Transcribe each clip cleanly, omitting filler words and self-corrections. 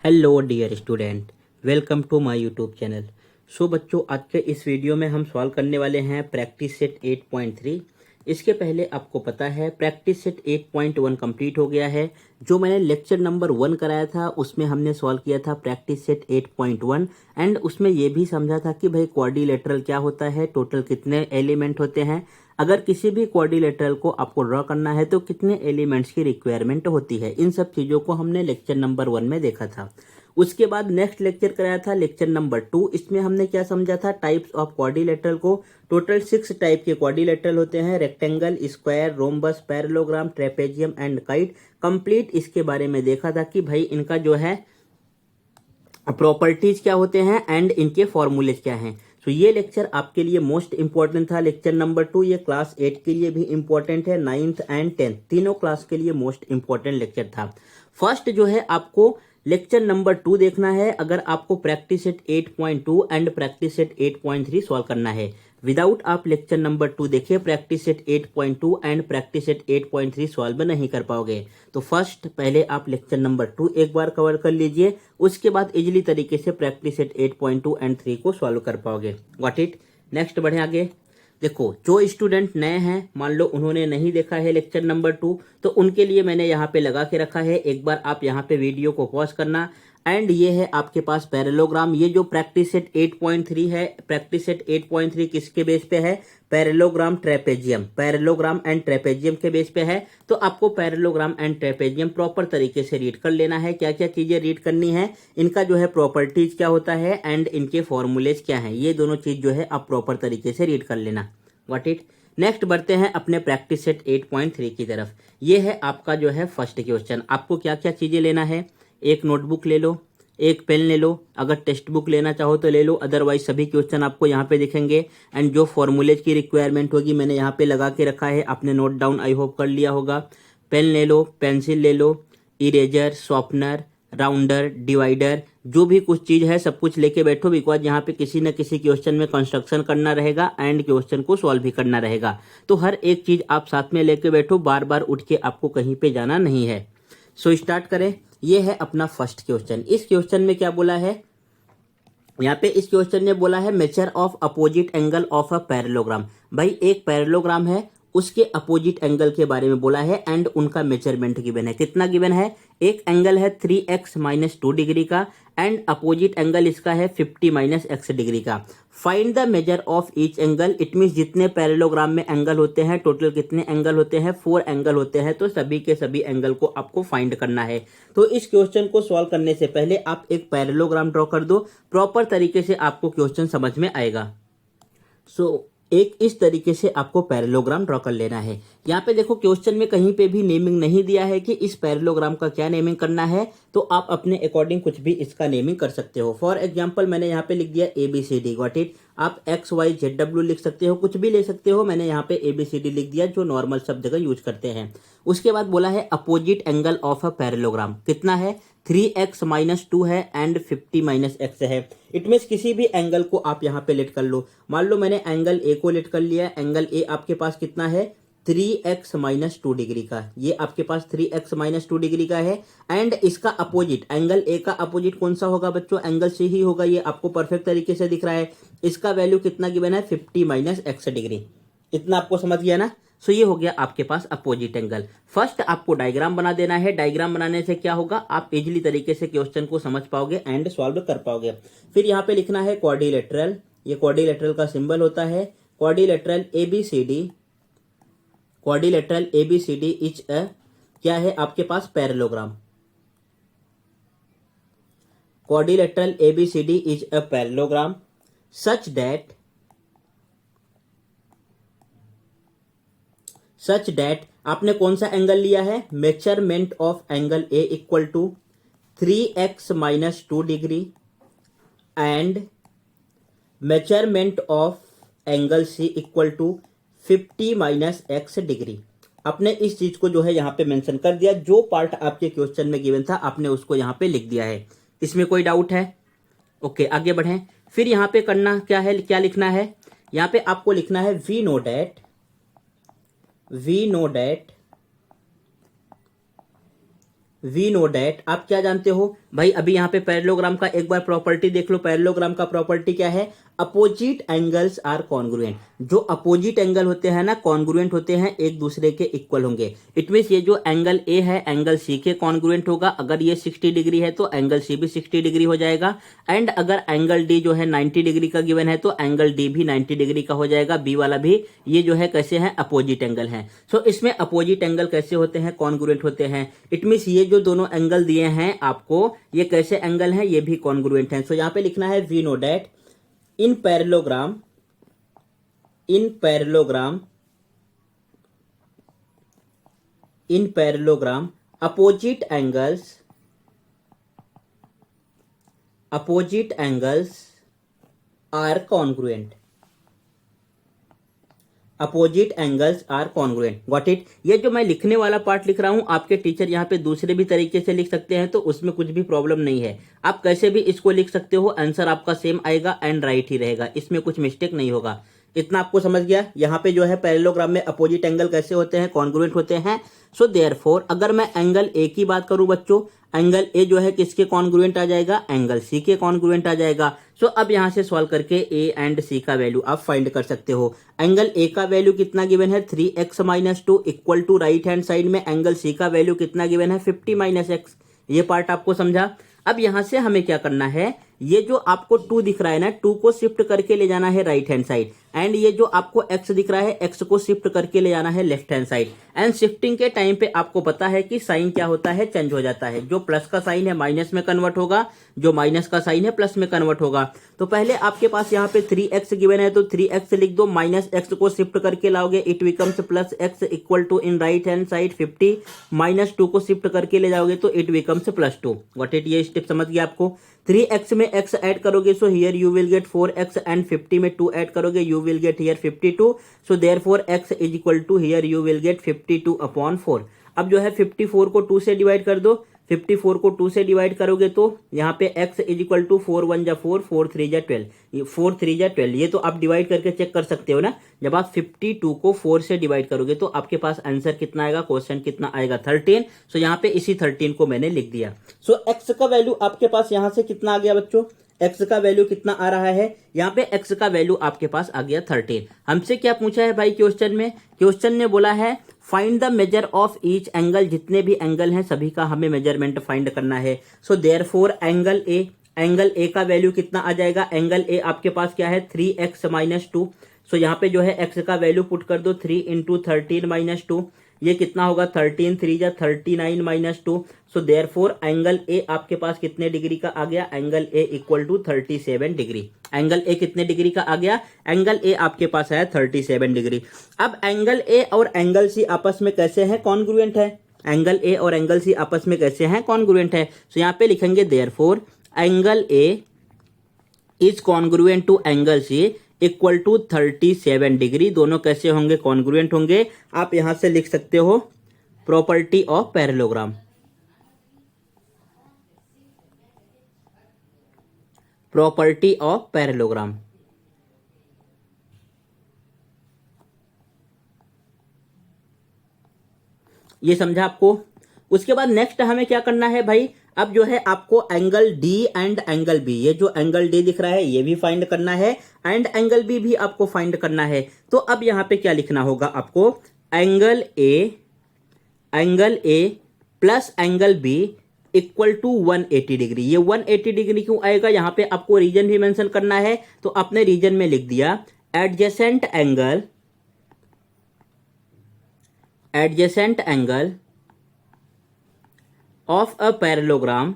Hello dear student, welcome to my YouTube channel. So बच्चों, आज के इस वीडियो में हम सॉल्व करने वाले हैं प्रैक्टिस सेट 8.3। इसके पहले आपको पता है प्रैक्टिस सेट 8.1 कंप्लीट हो गया है। जो मैंने लेक्चर नंबर 1 कराया था उसमें हमने सॉल्व किया था प्रैक्टिस सेट 8.1 एंड उसमें ये भी समझा था कि भाई क्वाड्रिलेटरल क्या होता है, टोटल कितने एलिमेंट होते हैं, अगर किसी भी क्वाड्रिलेटरल को आपको ड्रॉ करना है तो कितने एलिमेंट्स की रिक्वायरमेंट होती है। इन सब चीज़ों को हमने लेक्चर नंबर 1 में देखा था। उसके बाद नेक्स्ट लेक्चर कराया था लेक्चर नंबर 2। इसमें हमने क्या समझा था, टाइप्स ऑफ क्वाड्रिलेटरल को। टोटल 6 टाइप के क्वाड्रिलेटरल होते हैं, rectangle, square, rhombus, parallelogram, trapezium and kite. Complete इसके बारे में देखा था कि भाई इनका जो है प्रॉपर्टीज क्या होते हैं एंड इनके फॉर्मूलेज क्या हैं। तो ये लेक्चर आपके लिए मोस्ट इंपॉर्टेंट था। लेक्चर नंबर 2 ये क्लास 8 के लिए भी इंपॉर्टेंट है, 9th एंड 10th तीनों क्लास के लिए मोस्ट इंपॉर्टेंट लेक्चर था। फर्स्ट जो है आपको लेक्चर नंबर 2 देखना है अगर आपको practice set 8.2 and practice set 8.3 solve करना है। विदाउट आप लेक्चर नंबर 2 देखिए practice set 8.2 and practice set 8.3 solve नहीं कर पाओगे। तो फर्स्ट पहले आप लेक्चर नंबर 2 एक बार कवर कर लीजिए, उसके बाद इजीली तरीके से प्रैक्टिस सेट 8.2 एंड 3 को सॉल्व कर पाओगे। Got it. नेक्स्ट बढ़े आगे। देखो, जो स्टूडेंट नए हैं, मान लो उन्होंने नहीं देखा है लेक्चर नंबर 2, तो उनके लिए मैंने यहाँ पे लगा के रखा है। एक बार आप यहाँ पे वीडियो को पॉज करना एंड ये है आपके पास पैरेललोग्राम। ये जो प्रैक्टिस सेट 8.3 है, प्रैक्टिस सेट 8.3 किसके बेस पे है, parallelogram trapezium, parallelogram and trapezium के बेस पे है। तो आपको पैरेललोग्राम एंड ट्रेपेजियम प्रॉपर तरीके से रीड कर लेना है। क्या क्या चीजें रीड करनी है, इनका जो है प्रॉपर्टीज क्या होता है एंड इनके फॉर्मूलेज क्या है, ये दोनों चीज जो है आप प्रॉपर तरीके से रीड कर लेना। What it. नेक्स्ट बढ़ते हैं अपने प्रैक्टिस सेट 8.3 की तरफ। ये है आपका जो है फर्स्ट क्वेश्चन। आपको क्या क्या चीजें लेना है, एक नोटबुक ले लो, एक पेन ले लो, अगर टेक्स्ट बुक लेना चाहो तो ले लो, अदरवाइज सभी क्वेश्चन आपको यहाँ पे दिखेंगे एंड जो फॉर्मूलेज की रिक्वायरमेंट होगी मैंने यहाँ पे लगा के रखा है, आपने नोट डाउन आई होप कर लिया होगा। पेन ले लो, पेंसिल ले लो, इरेजर, शॉर्पनर, राउंडर, डिवाइडर, जो भी कुछ चीज है सब कुछ लेके बैठो, बिकॉज यहाँ पे किसी न किसी क्वेश्चन में कंस्ट्रक्शन करना रहेगा एंड क्वेश्चन को सॉल्व भी करना रहेगा। तो हर एक चीज आप साथ में लेके बैठो, बार बार उठ के आपको कहीं पे जाना नहीं है। सो स्टार्ट करें। ये है अपना फर्स्ट क्वेश्चन। इस क्वेश्चन में क्या बोला है, यहाँ पे इस क्वेश्चन ने बोला है measure of opposite angle of a parallelogram. भाई एक पैरेललोग्राम है, उसके अपोजिट एंगल के बारे में बोला है एंड उनका मेजरमेंट गिवन है। कितना गिवन है, एक एंगल है 3x - 2 डिग्री का एंड अपोजिट एंगल इसका है 50 - x डिग्री का। Find the measure of each angle. It means जितने पैरेललोग्राम में एंगल होते हैं, टोटल कितने एंगल होते हैं, 4 एंगल होते हैं, तो सभी के सभी एंगल को आपको फाइंड करना है। तो इस क्वेश्चन को सॉल्व करने से पहले आप एक पैरेललोग्राम ड्रॉ कर दो, प्रॉपर तरीके से आपको क्वेश्चन समझ में आएगा। सो एक इस तरीके से आपको पैरेललोग्राम ड्रॉ कर लेना है। यहाँ पे देखो क्वेश्चन में कहीं पे भी नेमिंग नहीं दिया है कि इस पैरेललोग्राम का क्या नेमिंग करना है, तो आप अपने अकॉर्डिंग कुछ भी इसका नेमिंग कर सकते हो। फॉर एग्जांपल मैंने यहाँ पे लिख दिया ABCD, गॉट इट। आप XYZW लिख सकते हो, कुछ भी ले सकते हो। मैंने यहाँ पे ABCD लिख दिया, जो नॉर्मल सब जगह यूज करते हैं। उसके बाद बोला है opposite angle of a parallelogram कितना है, 3x - 2 है एंड 50 - x है। इट मीन्स किसी भी एंगल को आप यहाँ पे लेट कर लो। मान लो मैंने एंगल ए को लेट कर लिया। एंगल ए आपके पास कितना है, 3x - 2 डिग्री का। ये आपके पास 3x - 2 डिग्री का है एंड इसका अपोजिट, एंगल ए का अपोजिट कौन सा होगा बच्चों, एंगल सी ही होगा। ये आपको परफेक्ट तरीके से दिख रहा है। इसका वैल्यू कितना गिवन है, 50 - x डिग्री। इतना आपको समझ गया ना। सो ये हो गया आपके पास अपोजिट एंगल। फर्स्ट आपको डायग्राम बना देना है। डायग्राम बनाने से क्या होगा, आप इजीली तरीके से क्वेश्चन को समझ पाओगे एंड सॉल्व कर पाओगे। फिर यहाँ पे लिखना है क्वाड्रिलेटरल। ये क्वाड्रिलेटरल का सिंबल होता है। Quadrilateral ABCD, quadrilateral ABCD is a, क्या है आपके पास, parallelogram. Quadrilateral ABCD is a parallelogram such that आपने कौन सा एंगल लिया है, measurement of angle A equal to 3x - 2 degree and measurement of angle C equal to 50 - x degree. आपने इस चीज को जो है यहाँ पे मेंशन कर दिया। जो पार्ट आपके क्वेश्चन में गिवन था आपने उसको यहाँ पे लिख दिया है। इसमें कोई डाउट है? ओके, आगे बढ़ें। फिर यहाँ पे करना क्या है, क्या लिखना है, यहाँ पे आपको लिखना है we know that we know that, आप क्या जानते हो भाई, अभी यहाँ पे पैरेललोग्राम का एक बार प्रॉपर्टी देख लो। पैरेललोग्राम का प्रॉपर्टी क्या है, अपोजिट एंगल्स आर कॉन्ग्रुएंट। जो अपोजिट एंगल होते हैं ना, कॉन्ग्रुएंट होते हैं, एक दूसरे के इक्वल होंगे। इट मीन्स ये जो एंगल ए है एंगल सी के कॉन्ग्रुएंट होगा। अगर ये 60 डिग्री है तो एंगल सी भी 60 डिग्री हो जाएगा। एंड अगर एंगल डी जो है 90 डिग्री का गिवन है तो एंगल डी भी 90 डिग्री का हो जाएगा, बी वाला भी। ये जो है कैसे हैं, अपोजिट एंगल हैं। सो इसमें अपोजिट एंगल कैसे होते हैं, कॉन्ग्रुएंट होते हैं। इट मीन्स ये जो दोनों एंगल दिए हैं आपको, ये कैसे एंगल हैं, ये भी कॉन्ग्रुएंट हैं। सो यहाँ पे लिखना है we know that in parallelogram, in parallelogram, in parallelogram opposite angles, opposite angles are congruent, opposite angles are congruent. Got it. ये जो मैं लिखने वाला पार्ट लिख रहा हूं, आपके टीचर यहाँ पे दूसरे भी तरीके से लिख सकते हैं, तो उसमें कुछ भी प्रॉब्लम नहीं है। आप कैसे भी इसको लिख सकते हो, आंसर आपका सेम आएगा एंड राइट ही रहेगा, इसमें कुछ मिस्टेक नहीं होगा। इतना आपको समझ गया। यहाँ पे जो है पैरेललोग्राम में अपोजिट एंगल कैसे होते हैं, कॉन्ग्रुएंट होते हैं। सो देयरफॉर अगर मैं एंगल ए की बात करूं बच्चों, एंगल ए जो है किसके कॉन्ग्रुएंट आ जाएगा, एंगल सी के कॉन्ग्रुएंट आ जाएगा। सो अब यहां से सॉल्व करके ए एंड सी का वैल्यू आप फाइंड कर सकते हो। एंगल ए का वैल्यू कितना गिवन है, 3x-2 equal to right hand side में एंगल सी का वैल्यू कितना गिवन है, 50-x। ये पार्ट आपको समझा। अब यहां से हमें क्या करना है, ये जो आपको 2 दिख रहा है ना, 2 को शिफ्ट करके ले जाना है राइट हैंड साइड। एंड ये जो आपको x दिख रहा है, x को शिफ्ट करके ले जाना है left hand side. And shifting के टाइम पे आपको पता है कि साइन क्या होता है, चेंज हो जाता है। जो प्लस का साइन है माइनस में कन्वर्ट होगा, जो माइनस का साइन है प्लस में कन्वर्ट होगा। तो पहले आपके पास यहाँ पे 3x गिवन है तो 3x लिख दो, माइनस x को शिफ्ट करके लाओगे, it becomes plus x equal to in right hand side 50, minus 2 को शिफ्ट करके ले जाओगे तो इट बिकम्स +2। व्हाट इट, ये स्टेप समझ गया आपको। 3x में x ऐड करोगे so here you will get 4x and 50 में 2 ऐड करोगे you will get here 52। So therefore x is equal to here you will get 52/4। अब जो है 54 को 2 से डिवाइड कर दो, 54 को 2 से डिवाइड करोगे तो यहाँ पे x इज इक्वल टू 4 1 जा 4, 4 3 जा 12, ये 4 3 जा 12। ये तो आप डिवाइड करके चेक कर सकते हो ना। जब आप 52 को 4 से डिवाइड करोगे तो आपके पास आंसर कितना आएगा, क्वेश्चन कितना आएगा, 13। सो यहाँ पे इसी 13 को मैंने लिख दिया। सो x का वैल्यू आपके पास यहाँ से कितना आ गया बच्चों, x का वैल्यू कितना आ रहा है, यहाँ पे x का वैल्यू आपके पास आ गया 13। हमसे क्या पूछा है भाई क्वेश्चन में, क्वेश्चन ने बोला है find the measure of each angle. जितने भी एंगल हैं सभी का हमें मेजरमेंट फाइंड करना है। सो therefore angle A, angle A का वैल्यू कितना आ जाएगा, एंगल ए आपके पास क्या है 3x-2। सो यहाँ पे जो है x का वैल्यू पुट कर दो, 3 इंटू 13-2, ये कितना होगा 13 3 जा 39-2। सो देयरफॉर एंगल ए आपके पास कितने डिग्री का आ गया, angle A equal to 37 degree. Angle A कितने डिग्री का आ गया, एंगल ए आपके पास आया 37 डिग्री। अब एंगल ए और एंगल सी आपस में कैसे हैं, कॉन्ग्रुएंट है। एंगल ए और एंगल सी आपस में कैसे हैं, कॉन्ग्रुएंट है। सो यहाँ पे लिखेंगे therefore angle A is congruent to angle C equal to 37 degree. दोनों कैसे होंगे, कॉन्ग्रुएंट होंगे। आप यहां से लिख सकते हो property of parallelogram, property of parallelogram. ये समझा आपको। उसके बाद नेक्स्ट हमें क्या करना है भाई, अब जो है आपको angle D and angle B, ये जो एंगल डी दिख रहा है ये भी फाइंड करना है एंड एंगल बी भी आपको फाइंड करना है। तो अब यहां पे क्या लिखना होगा आपको, angle A plus angle B equal to 180 degree. ये 180 डिग्री क्यों आएगा, यहां पे आपको रीजन भी मेंशन करना है। तो अपने रीजन में लिख दिया adjacent angle of a parallelogram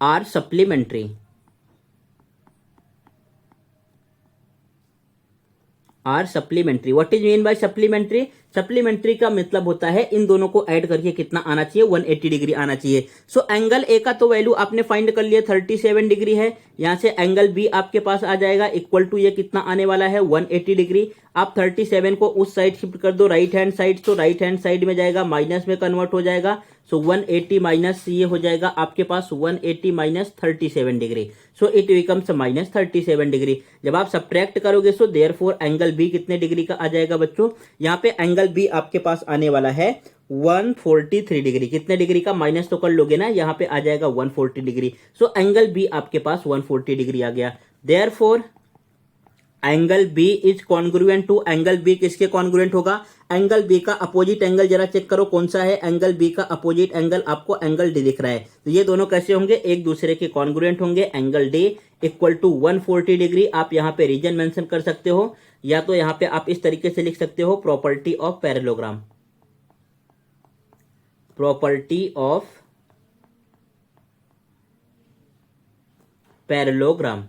are supplementary, what is mean by supplementary, supplementary का मतलब होता है इन दोनों को ऐड करके कितना आना चाहिए, 180 डिग्री आना चाहिए। सो एंगल ए का तो वैल्यू आपने फाइंड कर लिया 37 डिग्री है। यहां से एंगल बी आपके पास आ जाएगा इक्वल टू ये कितना आने वाला है 180 डिग्री। आप 37 को उस साइड शिफ्ट कर दो राइट हैंड साइड, तो राइट हैंड साइड में जाएगा माइनस में कन्वर्ट हो जाएगा। सो 180 माइनस ये हो जाएगा आपके पास 180 minus 37 degree. So it becomes minus 37 degree. जब आप सब्ट्रैक्ट करोगे सो देयरफॉर एंगल बी कितने डिग्री का आ जाएगा बच्चों, यहाँ पे एंगल बी आपके पास आने वाला है 143 डिग्री। कितने डिग्री का माइनस तो कर लोगे ना, यहाँ पे आ जाएगा 140 डिग्री। सो एंगल बी आपके पास 140 डिग्री आ गया। Therefore angle B is congruent to, angle B किसके कॉन्ग्रुएंट होगा, एंगल बी का अपोजिट एंगल जरा चेक करो कौन सा है, एंगल बी का अपोजिट एंगल आपको एंगल डी दिख रहा है। तो ये दोनों कैसे होंगे, एक दूसरे के कॉन्ग्रुएंट होंगे। Angle D equal to 140 degree. आप यहाँ पे रीजन मेंशन कर सकते हो, या तो यहाँ पे आप इस तरीके से लिख सकते हो property of parallelogram, property of parallelogram.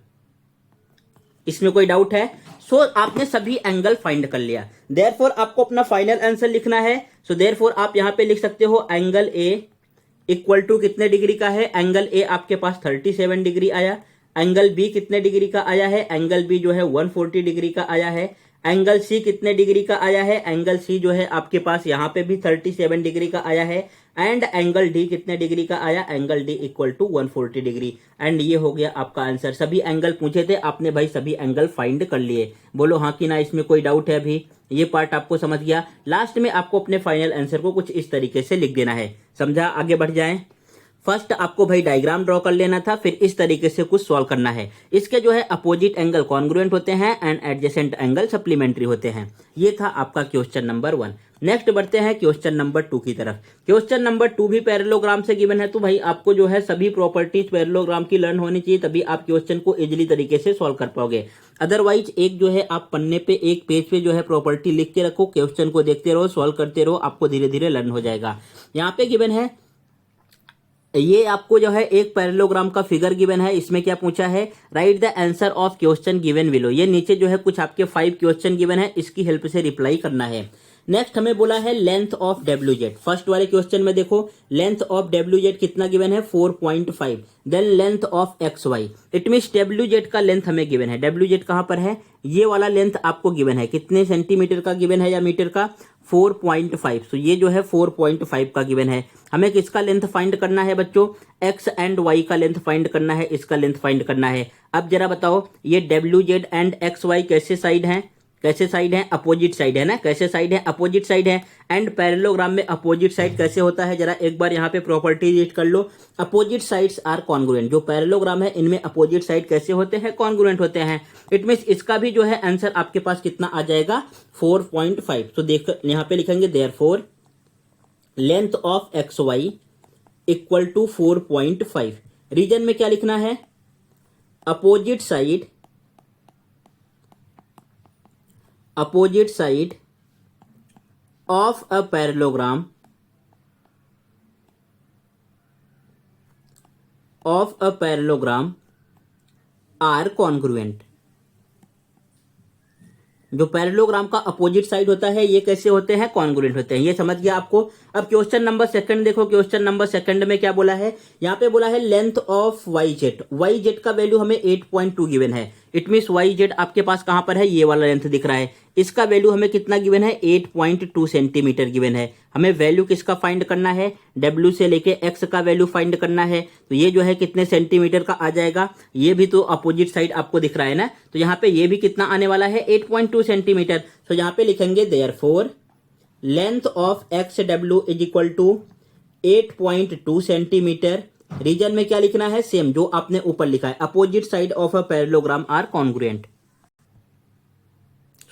इसमें कोई डाउट है? सो आपने सभी एंगल फाइंड कर लिया। देयरफॉर आपको अपना फाइनल आंसर लिखना है। सो देयरफॉर आप यहां पे लिख सकते हो एंगल ए इक्वल टू कितने डिग्री का है, एंगल ए आपके पास 37 डिग्री आया। एंगल बी कितने डिग्री का आया है, एंगल बी जो है 140 डिग्री का आया है। एंगल सी कितने डिग्री का आया है, एंगल सी जो है आपके पास यहाँ पे भी 37 डिग्री का आया है। एंड एंगल डी कितने डिग्री का आया, angle D equal to 140 degree. And ये हो गया आपका आंसर। सभी एंगल पूछे थे आपने भाई, सभी एंगल फाइंड कर लिए। बोलो हाँ कि ना, इसमें कोई डाउट है अभी? ये पार्ट आपको समझ गया। लास्ट में आपको अपने फाइनल आंसर को कुछ इस तरीके से लिख देना है। समझा? आगे बढ़ जाएं। फर्स्ट आपको भाई डायग्राम ड्रॉ कर लेना था, फिर इस तरीके से कुछ सॉल्व करना है। इसके जो है अपोजिट एंगल कॉन्ग्रुएंट होते हैं एंड एडजेसेंट एंगल सप्लीमेंट्री होते हैं। ये था आपका क्वेश्चन नंबर 1। नेक्स्ट बढ़ते हैं क्वेश्चन नंबर 2 की तरफ। क्वेश्चन नंबर 2 भी पैरेललोग्राम से गिवन है, तो भाई आपको जो है सभी प्रॉपर्टीज पैरेललोग्राम की लर्न होनी चाहिए, तभी आप क्वेश्चन को इजीली तरीके से सॉल्व कर पाओगे। अदरवाइज एक जो है आप पन्ने पे एक पेज पे जो है प्रॉपर्टी लिख के रखो, क्वेश्चन को देखते रहो, सॉल्व करते रहो, आपको धीरे धीरे लर्न हो जाएगा। यहाँ पे गिवन है, ये आपको जो है एक पैरेललोग्राम का फिगर गिवन है। इसमें क्या पूछा है, right the answer of question given below. ये नीचे जो है कुछ आपके 5 क्वेश्चन गिवन है, इसकी हेल्प से रिप्लाई करना है। नेक्स्ट हमें बोला है length of W Z. First वाले क्वेश्चन में देखो लेंथ ऑफ डब्ल्यू जेड कितना गिवन है 4.5। Then length of X Y, it means W Z का लेंथ हमें गिवन है। डब्ल्यू जेड कहां पर है, ये वाला लेंथ आपको गिवन है, कितने सेंटीमीटर का गिवन है या मीटर का, 4.5। तो ये जो है 4.5 का गिवन है। हमें किसका लेंथ फाइंड करना है बच्चों, एक्स एंड वाई का लेंथ फाइंड करना है, इसका लेंथ फाइंड करना है। अब जरा बताओ ये W Z and X Y कैसे साइड हैं, कैसे साइड है, अपोजिट साइड है ना, कैसे साइड है, अपोजिट साइड है। एंड पैरेललोग्राम में अपोजिट साइड कैसे होता है, जरा एक बार यहाँ पे प्रॉपर्टी रीड कर लो। Opposite sides are congruent. जो पैरेललोग्राम है इनमें अपोजिट साइड कैसे होते हैं, कॉन्ग्रुएंट होते हैं। इट मीन्स इसका भी जो है आंसर आपके पास कितना आ जाएगा 4.5। तो देख यहाँ पे लिखेंगे therefore length of X Y equal to 4.5। Reason में क्या लिखना है, opposite side, opposite side of a parallelogram are congruent। जो पैरेललोग्राम का अपोजिट साइड होता है ये कैसे होते हैं, कॉन्ग्रुएंट होते हैं। ये समझ गया आपको। अब क्वेश्चन नंबर 2 देखो। क्वेश्चन नंबर 2 में क्या बोला है, यहाँ पे बोला है length of Y Z. Y Z का वैल्यू हमें 8.2 गिवन है। इट मीन्स वाई जेड आपके पास कहां पर है, ये वाला लेंथ दिख रहा है। इसका वैल्यू हमें कितना गिवन है, 8.2 सेंटीमीटर गिवन है। हमें वैल्यू किसका फाइंड करना है, डब्ल्यू से लेके एक्स का वैल्यू फाइंड करना है। तो ये जो है कितने सेंटीमीटर का आ जाएगा, ये भी तो अपोजिट साइड आपको दिख रहा है ना, तो यहाँ पे ये भी कितना आने वाला है 8.2 सेंटीमीटर। तो यहाँ पे लिखेंगे therefore length of X W is equal to 8.2 centimetre. Reason में क्या लिखना है, सेम जो आपने ऊपर लिखा है, opposite side of a parallelogram are congruent.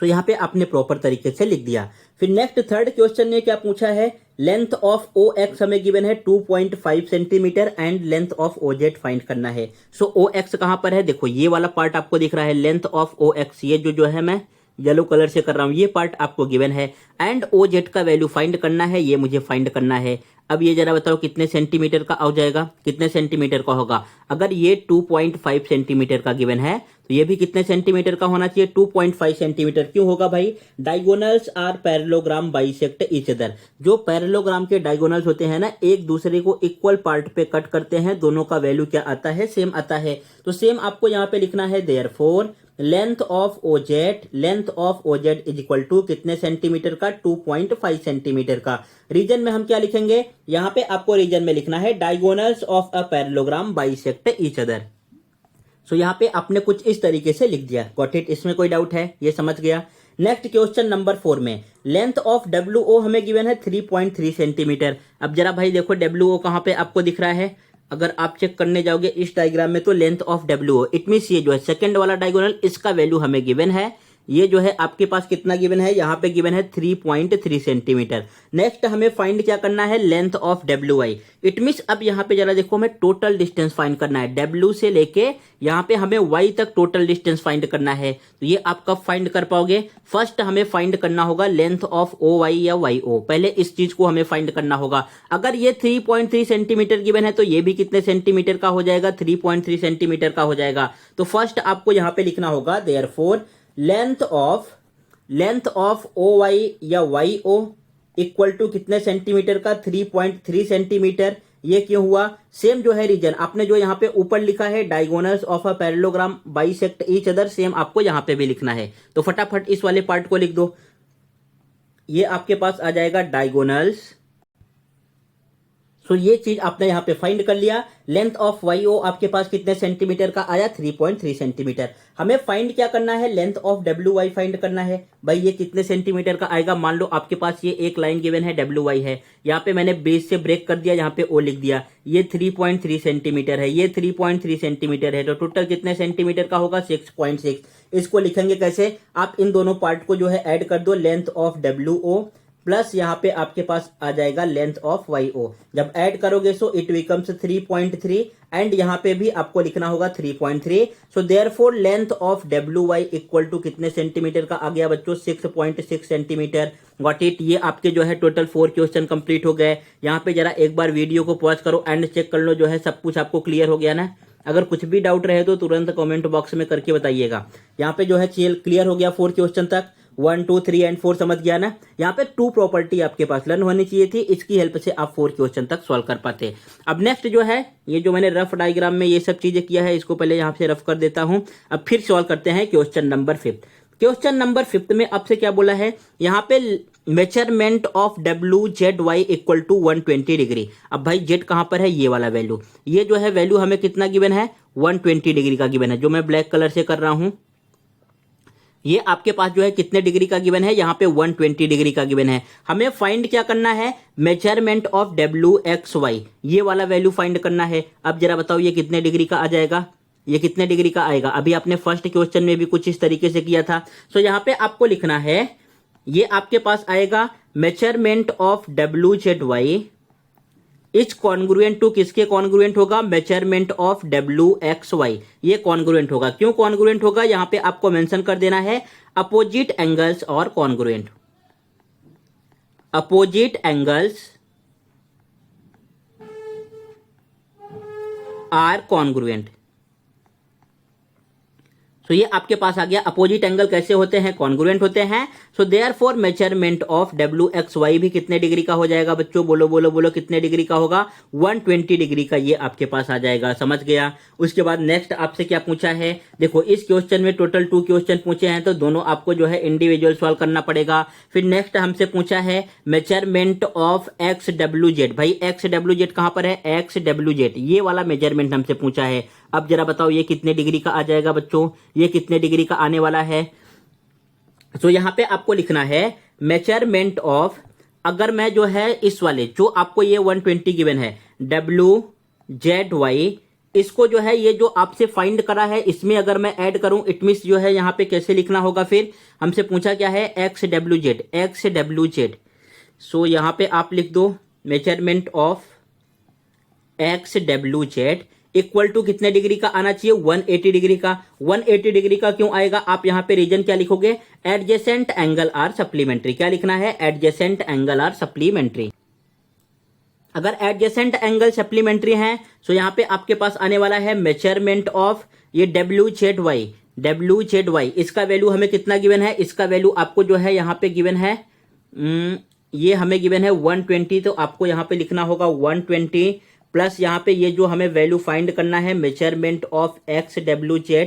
So यहाँ पे आपने प्रॉपर तरीके से लिख दिया। फिर नेक्स्ट 3rd क्वेश्चन ने क्या पूछा है, लेंथ ऑफ ओ एक्स हमें गिवन है 2.5 centimetre and length of O Z find करना है। सो ओ एक्स कहां पर है, देखो ये वाला पार्ट आपको दिख रहा है, लेंथ ऑफ ओ एक्स, ये जो है मैं येलो कलर से कर रहा हूं, ये पार्ट आपको गिवन है। एंड ओ जेड का वैल्यू फाइंड करना है, ये मुझे फाइंड करना है। अब ये जरा बताओ कितने सेंटीमीटर का आ जाएगा, कितने सेंटीमीटर का होगा। अगर ये 2.5 सेंटीमीटर का गिवन है तो ये भी कितने सेंटीमीटर का होना चाहिए, 2.5 सेंटीमीटर। क्यों होगा भाई, diagonals are parallelogram bisect each other. जो पैरेललोग्राम के डायगोनल्स होते हैं ना, एक दूसरे को इक्वल पार्ट पे कट करते हैं, दोनों का वैल्यू क्या आता है, सेम आता है। तो सेम आपको यहाँ पे लिखना है, therefore length of OZ is equal to कितने सेंटीमीटर का, 2.5 सेंटीमीटर का। रीजन में हम क्या लिखेंगे, यहाँ पे आपको रीजन में लिखना है diagonals of a parallelogram bisect each other. So यहाँ पे आपने कुछ इस तरीके से लिख दिया, गॉट इट, इसमें कोई डाउट है, ये समझ गया। नेक्स्ट क्वेश्चन नंबर 4 में लेंथ ऑफ WO हमें गिवन है 3.3 सेंटीमीटर। अब जरा भाई देखो WO कहाँ पे आपको दिख रहा है, अगर आप चेक करने जाओगे इस डायग्राम में तो length of WO, it means ये जो है सेकंड वाला डायगोनल, इसका वैल्यू हमें गिवन है। ये जो है आपके पास कितना गिवन है, यहाँ पे गिवन है 3.3 सेंटीमीटर। नेक्स्ट हमें फाइंड क्या करना है, length of WI। It means अब यहाँ पे जरा देखो, हमें टोटल डिस्टेंस फाइंड करना है, W से लेके यहाँ पे हमें Y तक टोटल डिस्टेंस फाइंड करना है। तो ये आप कब फाइंड कर पाओगे, फर्स्ट हमें फाइंड करना होगा लेंथ ऑफ OY या YO, पहले इस चीज को हमें फाइंड करना होगा। अगर ये 3.3 सेंटीमीटर गिवन है तो ये भी कितने सेंटीमीटर का हो जाएगा, 3.3 सेंटीमीटर का हो जाएगा। तो फर्स्ट आपको यहाँ पे लिखना होगा, देयरफॉर लेंथ ऑफ OY या YO इक्वल टू कितने सेंटीमीटर का, 3.3 सेंटीमीटर। ये क्यों हुआ, सेम जो है रीजन आपने जो यहाँ पे ऊपर लिखा है diagonals of a parallelogram bisect each other, same आपको यहाँ पे भी लिखना है। तो फटाफट इस वाले पार्ट को लिख दो, ये आपके पास आ जाएगा डायगोनल्स। सो ये चीज आपने यहाँ पे फाइंड कर लिया। लेंथ ऑफ YO आपके पास कितने सेंटीमीटर का आया, 3.3 सेंटीमीटर। हमें फाइंड क्या करना है, लेंथ ऑफ WY फाइंड करना है। भाई ये कितने सेंटीमीटर का आएगा, मान लो आपके पास ये एक लाइन गिवन है WY है, यहाँ पे मैंने बेस से ब्रेक कर दिया, यहाँ पे O लिख दिया, ये 3.3 सेंटीमीटर है, ये 3.3 सेंटीमीटर है, तो टोटल कितने सेंटीमीटर का होगा, 6.6। इसको लिखेंगे कैसे, आप इन दोनों पार्ट को जो है ऐड कर दो, लेंथ ऑफ WO प्लस यहाँ पे आपके पास आ जाएगा लेंथ ऑफ YO। जब ऐड करोगे सो इट बिकम्स 3.3 एंड यहाँ पे भी आपको लिखना होगा 3.3। So therefore length of WY equal to कितने सेंटीमीटर का आ गया बच्चों, 6.6 सेंटीमीटर। गॉट इट, ये आपके जो है टोटल 4 क्वेश्चन कंप्लीट हो गए। यहाँ पे जरा एक बार वीडियो को पॉज करो एंड चेक कर लो, जो है सब कुछ आपको क्लियर हो गया ना। अगर कुछ भी डाउट रहे तो तुरंत कमेंट बॉक्स में करके बताइएगा। यहाँ पे जो है क्लियर हो गया 4 क्वेश्चन तक, 1, 2, 3 एंड 4 समझ गया ना। यहाँ पे 2 प्रॉपर्टी आपके पास लर्न होनी चाहिए थी, इसकी हेल्प से आप 4 क्वेश्चन तक सॉल्व कर पाते। अब नेक्स्ट जो है, ये जो मैंने रफ डायग्राम में ये सब चीजें किया है, इसको पहले यहाँ से रफ कर देता हूँ। अब फिर सॉल्व करते हैं क्वेश्चन नंबर 5। क्वेश्चन नंबर 5 में आपसे क्या बोला है, यहाँ पे measurement of WZY equal to 120 degree. अब भाई जेड कहाँ पर है, ये वाला वैल्यू, ये जो है वैल्यू हमें कितना गिवन है, 120 डिग्री का गिवन है, जो मैं ब्लैक कलर से कर रहा हूं। ये आपके पास जो है कितने डिग्री का गिवन है, यहाँ पे 120 डिग्री का गिवन है। हमें फाइंड क्या करना है, मेजरमेंट ऑफ WXY, ये वाला वैल्यू फाइंड करना है। अब जरा बताओ ये कितने डिग्री का आ जाएगा, ये कितने डिग्री का आएगा। अभी आपने फर्स्ट क्वेश्चन में भी कुछ इस तरीके से किया था। सो यहाँ पे आपको लिखना है, ये आपके पास आएगा measurement of WZY is congruent to, किसके कॉन्ग्रुएंट होगा, मेजरमेंट ऑफ WXY, ये कॉन्ग्रुएंट होगा। क्यों कॉन्ग्रुएंट होगा, यहां पे आपको मेंशन कर देना है, अपोजिट एंगल्स और congruent, opposite angles are congruent. So ये आपके पास आ गया, अपोजिट एंगल कैसे होते हैं, कॉन्ग्रुएंट होते हैं। So therefore measurement of WXY भी कितने डिग्री का हो जाएगा बच्चों, बोलो बोलो बोलो, कितने डिग्री का होगा, 120 डिग्री का ये आपके पास आ जाएगा, समझ गया। उसके बाद नेक्स्ट आपसे क्या पूछा है, देखो इस क्वेश्चन में टोटल 2 क्वेश्चन पूछे हैं, तो दोनों आपको जो है इंडिविजुअल सॉल्व करना पड़ेगा। फिर नेक्स्ट हमसे पूछा है मेजरमेंट ऑफ XWZ, भाई XWZ कहां पर है, XWZ, ये वाला मेजरमेंट हमसे पूछा है। अब जरा बताओ ये कितने डिग्री का आ जाएगा बच्चों, ये कितने डिग्री का आने वाला है। तो यहां पे आपको लिखना है मेजरमेंट ऑफ, अगर मैं जो है इस वाले जो आपको ये 120 गिवन है WZY, इसको जो है ये जो आपसे फाइंड करा है इसमें अगर मैं ऐड करूं, इट मींस जो है यहां पे कैसे लिखना होगा, फिर हमसे पूछा क्या है, XWZ। सो यहां पे आप लिख दो measurement of XWZ equal to कितने डिग्री का आना चाहिए, 180 डिग्री का। 180 डिग्री का क्यों आएगा, आप यहां पे रीजन क्या लिखोगे, एडजेसेंट एंगल आर सप्लीमेंट्री। क्या लिखना है, एडजेसेंट एंगल आर सप्लीमेंट्री। अगर एडजेसेंट एंगल सप्लीमेंट्री है तो यहां पे आपके पास आने वाला है मेजरमेंट ऑफ ये WZY WZY, इसका वैल्यू हमें कितना गिवन है, इसका वैल्यू आपको जो है यहाँ पे गिवन है, ये हमें गिवन है 120, तो आपको यहाँ पे लिखना होगा 120 प्लस यहाँ पे ये जो हमें वैल्यू फाइंड करना है measurement of XWZ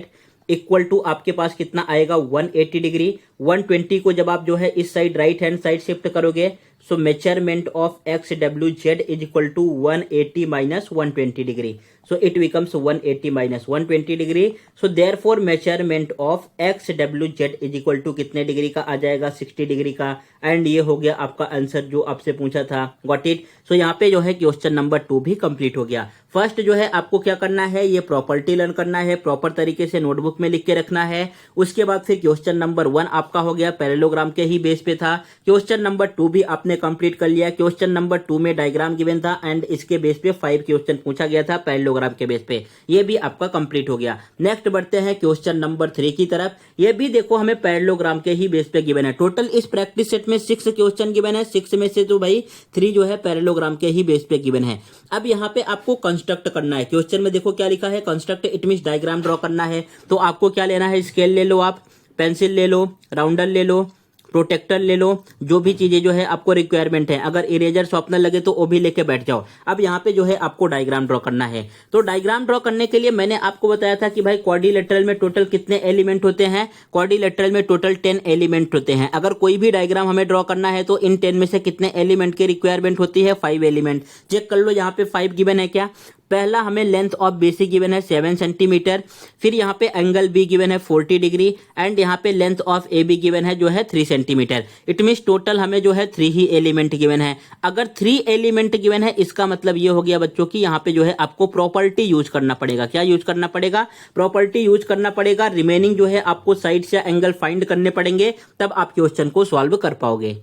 equal to आपके पास कितना आएगा 180 डिग्री। 120 को जब आप जो है इस side right hand side shift करोगे, so measurement of XWZ is equal to 180 minus 120 degree, so it becomes 180 minus 120 degree. so therefore measurement of XWZ is equal to कितने डिग्री का आ जाएगा, 60 डिग्री का। एंड ये हो गया आपका आंसर जो आपसे पूछा था, गॉट इट। सो यहाँ पे जो है क्वेश्चन नंबर 2 भी कंप्लीट हो गया। फर्स्ट जो है आपको क्या करना है, ये प्रॉपर्टी लर्न करना है, प्रॉपर तरीके से नोटबुक में लिख के रखना है। उसके बाद फिर क्वेश्चन नंबर 1 आपका हो गया, पैरेललोग्राम के ही बेस पे था। क्वेश्चन नंबर 2 भी आपने कंप्लीट कर लिया। क्वेश्चन नंबर 2 में डायग्राम गिवन था एंड इसके बेस पे 5 क्वेश्चन पूछा गया था पैरेललोग्राम के बेस पे, ये भी आपका कंप्लीट हो गया। नेक्स्ट बढ़ते हैं क्वेश्चन नंबर 3 की तरफ। ये भी देखो हमें पैरेललोग्राम के ही बेस पे गिवन है। टोटल इस प्रैक्टिस सेट में 6 क्वेश्चन गिवन है, 6 में से तो भाई 3 जो है पैरेललोग्राम के ही बेस पे गिवन है। अब यहाँ पे आपको कंस्ट्रक्ट करना है। क्वेश्चन में देखो क्या लिखा है, construct it means diagram draw करना है। तो आपको क्या लेना है, स्केल ले लो, आप पेंसिल ले लो, राउंडर ले लो, प्रोटेक्टर ले लो, जो भी चीजें जो है आपको रिक्वायरमेंट है। अगर इरेजर शॉर्पनर लगे तो वो भी लेके बैठ जाओ। अब यहाँ पे जो है आपको डायग्राम ड्रॉ करना है। तो डायग्राम ड्रॉ करने के लिए मैंने आपको बताया था कि भाई क्वाड्रिलेटरल में टोटल कितने एलिमेंट होते हैं, क्वाड्रिलेटरल में टोटल 10 एलिमेंट होते हैं। अगर कोई भी डायग्राम हमें ड्रॉ करना है तो इन 10 में से कितने एलिमेंट की रिक्वायरमेंट होती है, 5 एलिमेंट। चेक कर लो यहाँ पे 5 गिवन है क्या। पहला हमें लेंथ ऑफ BC गिवन है 7 सेंटीमीटर, फिर यहाँ पे एंगल B गिवन है 40 डिग्री एंड यहाँ पे लेंथ ऑफ AB गिवन है जो है 3 सेंटीमीटर। इट मीन्स टोटल हमें जो है 3 ही एलिमेंट गिवन है। अगर 3 एलिमेंट गिवन है इसका मतलब ये हो गया बच्चों की यहाँ पे जो है आपको प्रॉपर्टी यूज करना पड़ेगा। क्या यूज करना पड़ेगा, प्रॉपर्टी यूज करना पड़ेगा। रिमेनिंग जो है आपको साइड से एंगल फाइंड करने पड़ेंगे, तब आप क्वेश्चन को सॉल्व कर पाओगे।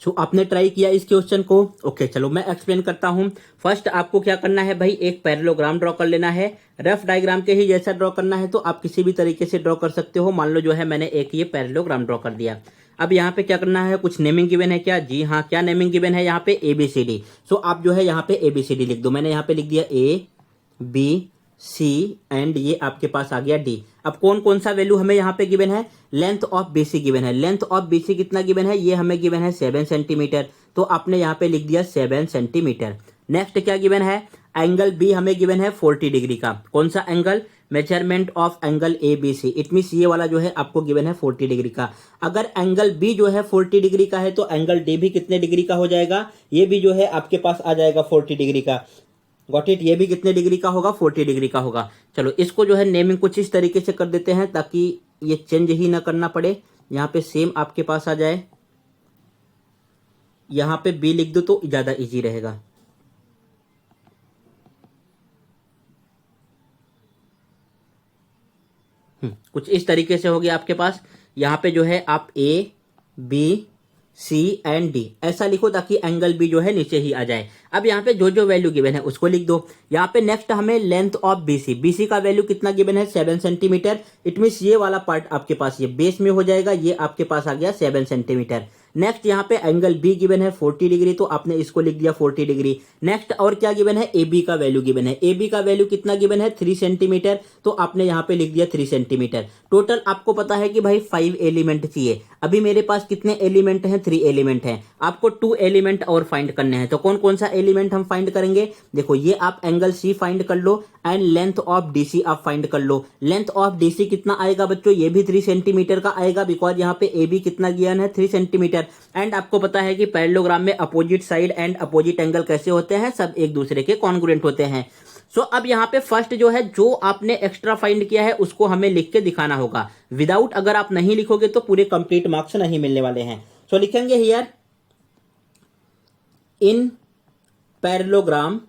सो आपने ट्राई किया इस क्वेश्चन को, ओके चलो मैं एक्सप्लेन करता हूं। फर्स्ट आपको क्या करना है भाई, एक पैरेललोग्राम ड्रॉ कर लेना है। रफ डायग्राम के ही जैसा ड्रॉ करना है तो आप किसी भी तरीके से ड्रॉ कर सकते हो। मान लो जो है मैंने एक ये पैरेललोग्राम ड्रॉ कर दिया। अब यहाँ पे क्या करना है, कुछ नेमिंग गिवन है क्या, जी हाँ, क्या नेमिंग गिवन है यहाँ पे ABCD। सो आप जो है यहाँ पे ABCD लिख दो। मैंने यहाँ पे लिख दिया ABC एंड ये आपके पास आ गया D। अब कौन कौन सा वैल्यू हमें यहाँ पे गिवन है, लेंथ ऑफ BC गिवन है। लेंथ ऑफ BC कितना गिवन है, ये हमें गिवन है 7 सेंटीमीटर, तो आपने यहाँ पे लिख दिया 7 सेंटीमीटर। नेक्स्ट क्या गिवन है, एंगल B हमें गिवन है 40 डिग्री का। कौन सा angle, measurement of angle ABC, it means ये वाला जो है आपको गिवन है 40 डिग्री का। अगर एंगल B जो है 40 डिग्री का है तो एंगल D भी कितने डिग्री का हो जाएगा, ये भी जो है आपके पास आ जाएगा 40 डिग्री का। गॉट इट, ये भी कितने डिग्री का होगा, 40 डिग्री का होगा। चलो इसको जो है नेमिंग कुछ इस तरीके से कर देते हैं ताकि ये चेंज ही ना करना पड़े। यहाँ पे सेम आपके पास आ जाए, यहाँ पे B लिख दो तो ज्यादा इजी रहेगा। कुछ इस तरीके से हो गया आपके पास। यहाँ पे जो है आप ABC एंड D ऐसा लिखो ताकि एंगल B जो है नीचे ही आ जाए। अब यहाँ पे जो जो वैल्यू गिवन है उसको लिख दो। यहाँ पे नेक्स्ट हमें लेंथ ऑफ BC का वैल्यू कितना गिवन है, 7 सेंटीमीटर। इट मीन्स ये वाला पार्ट आपके पास ये बेस में हो जाएगा, ये आपके पास आ गया 7 सेंटीमीटर। नेक्स्ट यहाँ पे एंगल B गिवन है 40 डिग्री, तो आपने इसको लिख दिया 40 डिग्री। नेक्स्ट और क्या गिवन है, AB का वैल्यू गिवन है। AB का वैल्यू कितना गिवन है, 3 सेंटीमीटर, तो आपने यहाँ पे लिख दिया 3 सेंटीमीटर। टोटल आपको पता है कि भाई 5 एलिमेंट चाहिए। अभी मेरे पास कितने एलिमेंट हैं, 3 एलिमेंट हैं। आपको 2 एलिमेंट और फाइंड करने हैं। तो कौन कौन सा एलिमेंट हम फाइंड करेंगे, देखो ये आप एंगल C फाइंड कर लो एंड लेंथ ऑफ DC आप फाइंड कर लो। लेंथ ऑफ DC कितना आएगा बच्चों, ये भी 3 सेंटीमीटर का आएगा, बिकॉज यहाँ पे AB कितना गिवन है, 3 सेंटीमीटर। एंड आपको पता है कि पैरेललोग्राम में opposite side and opposite angle कैसे होते हैं, सब एक दूसरे के कॉन्ग्रुएंट होते हैं। सो अब यहाँ पे फर्स्ट जो है जो आपने एक्स्ट्रा फाइंड किया है उसको हमें लिख के दिखाना होगा। विदाउट अगर आप नहीं लिखोगे तो पूरे कंप्लीट मार्क्स नहीं मिलने वाले हैं। सो लिखेंगे here in parallelogram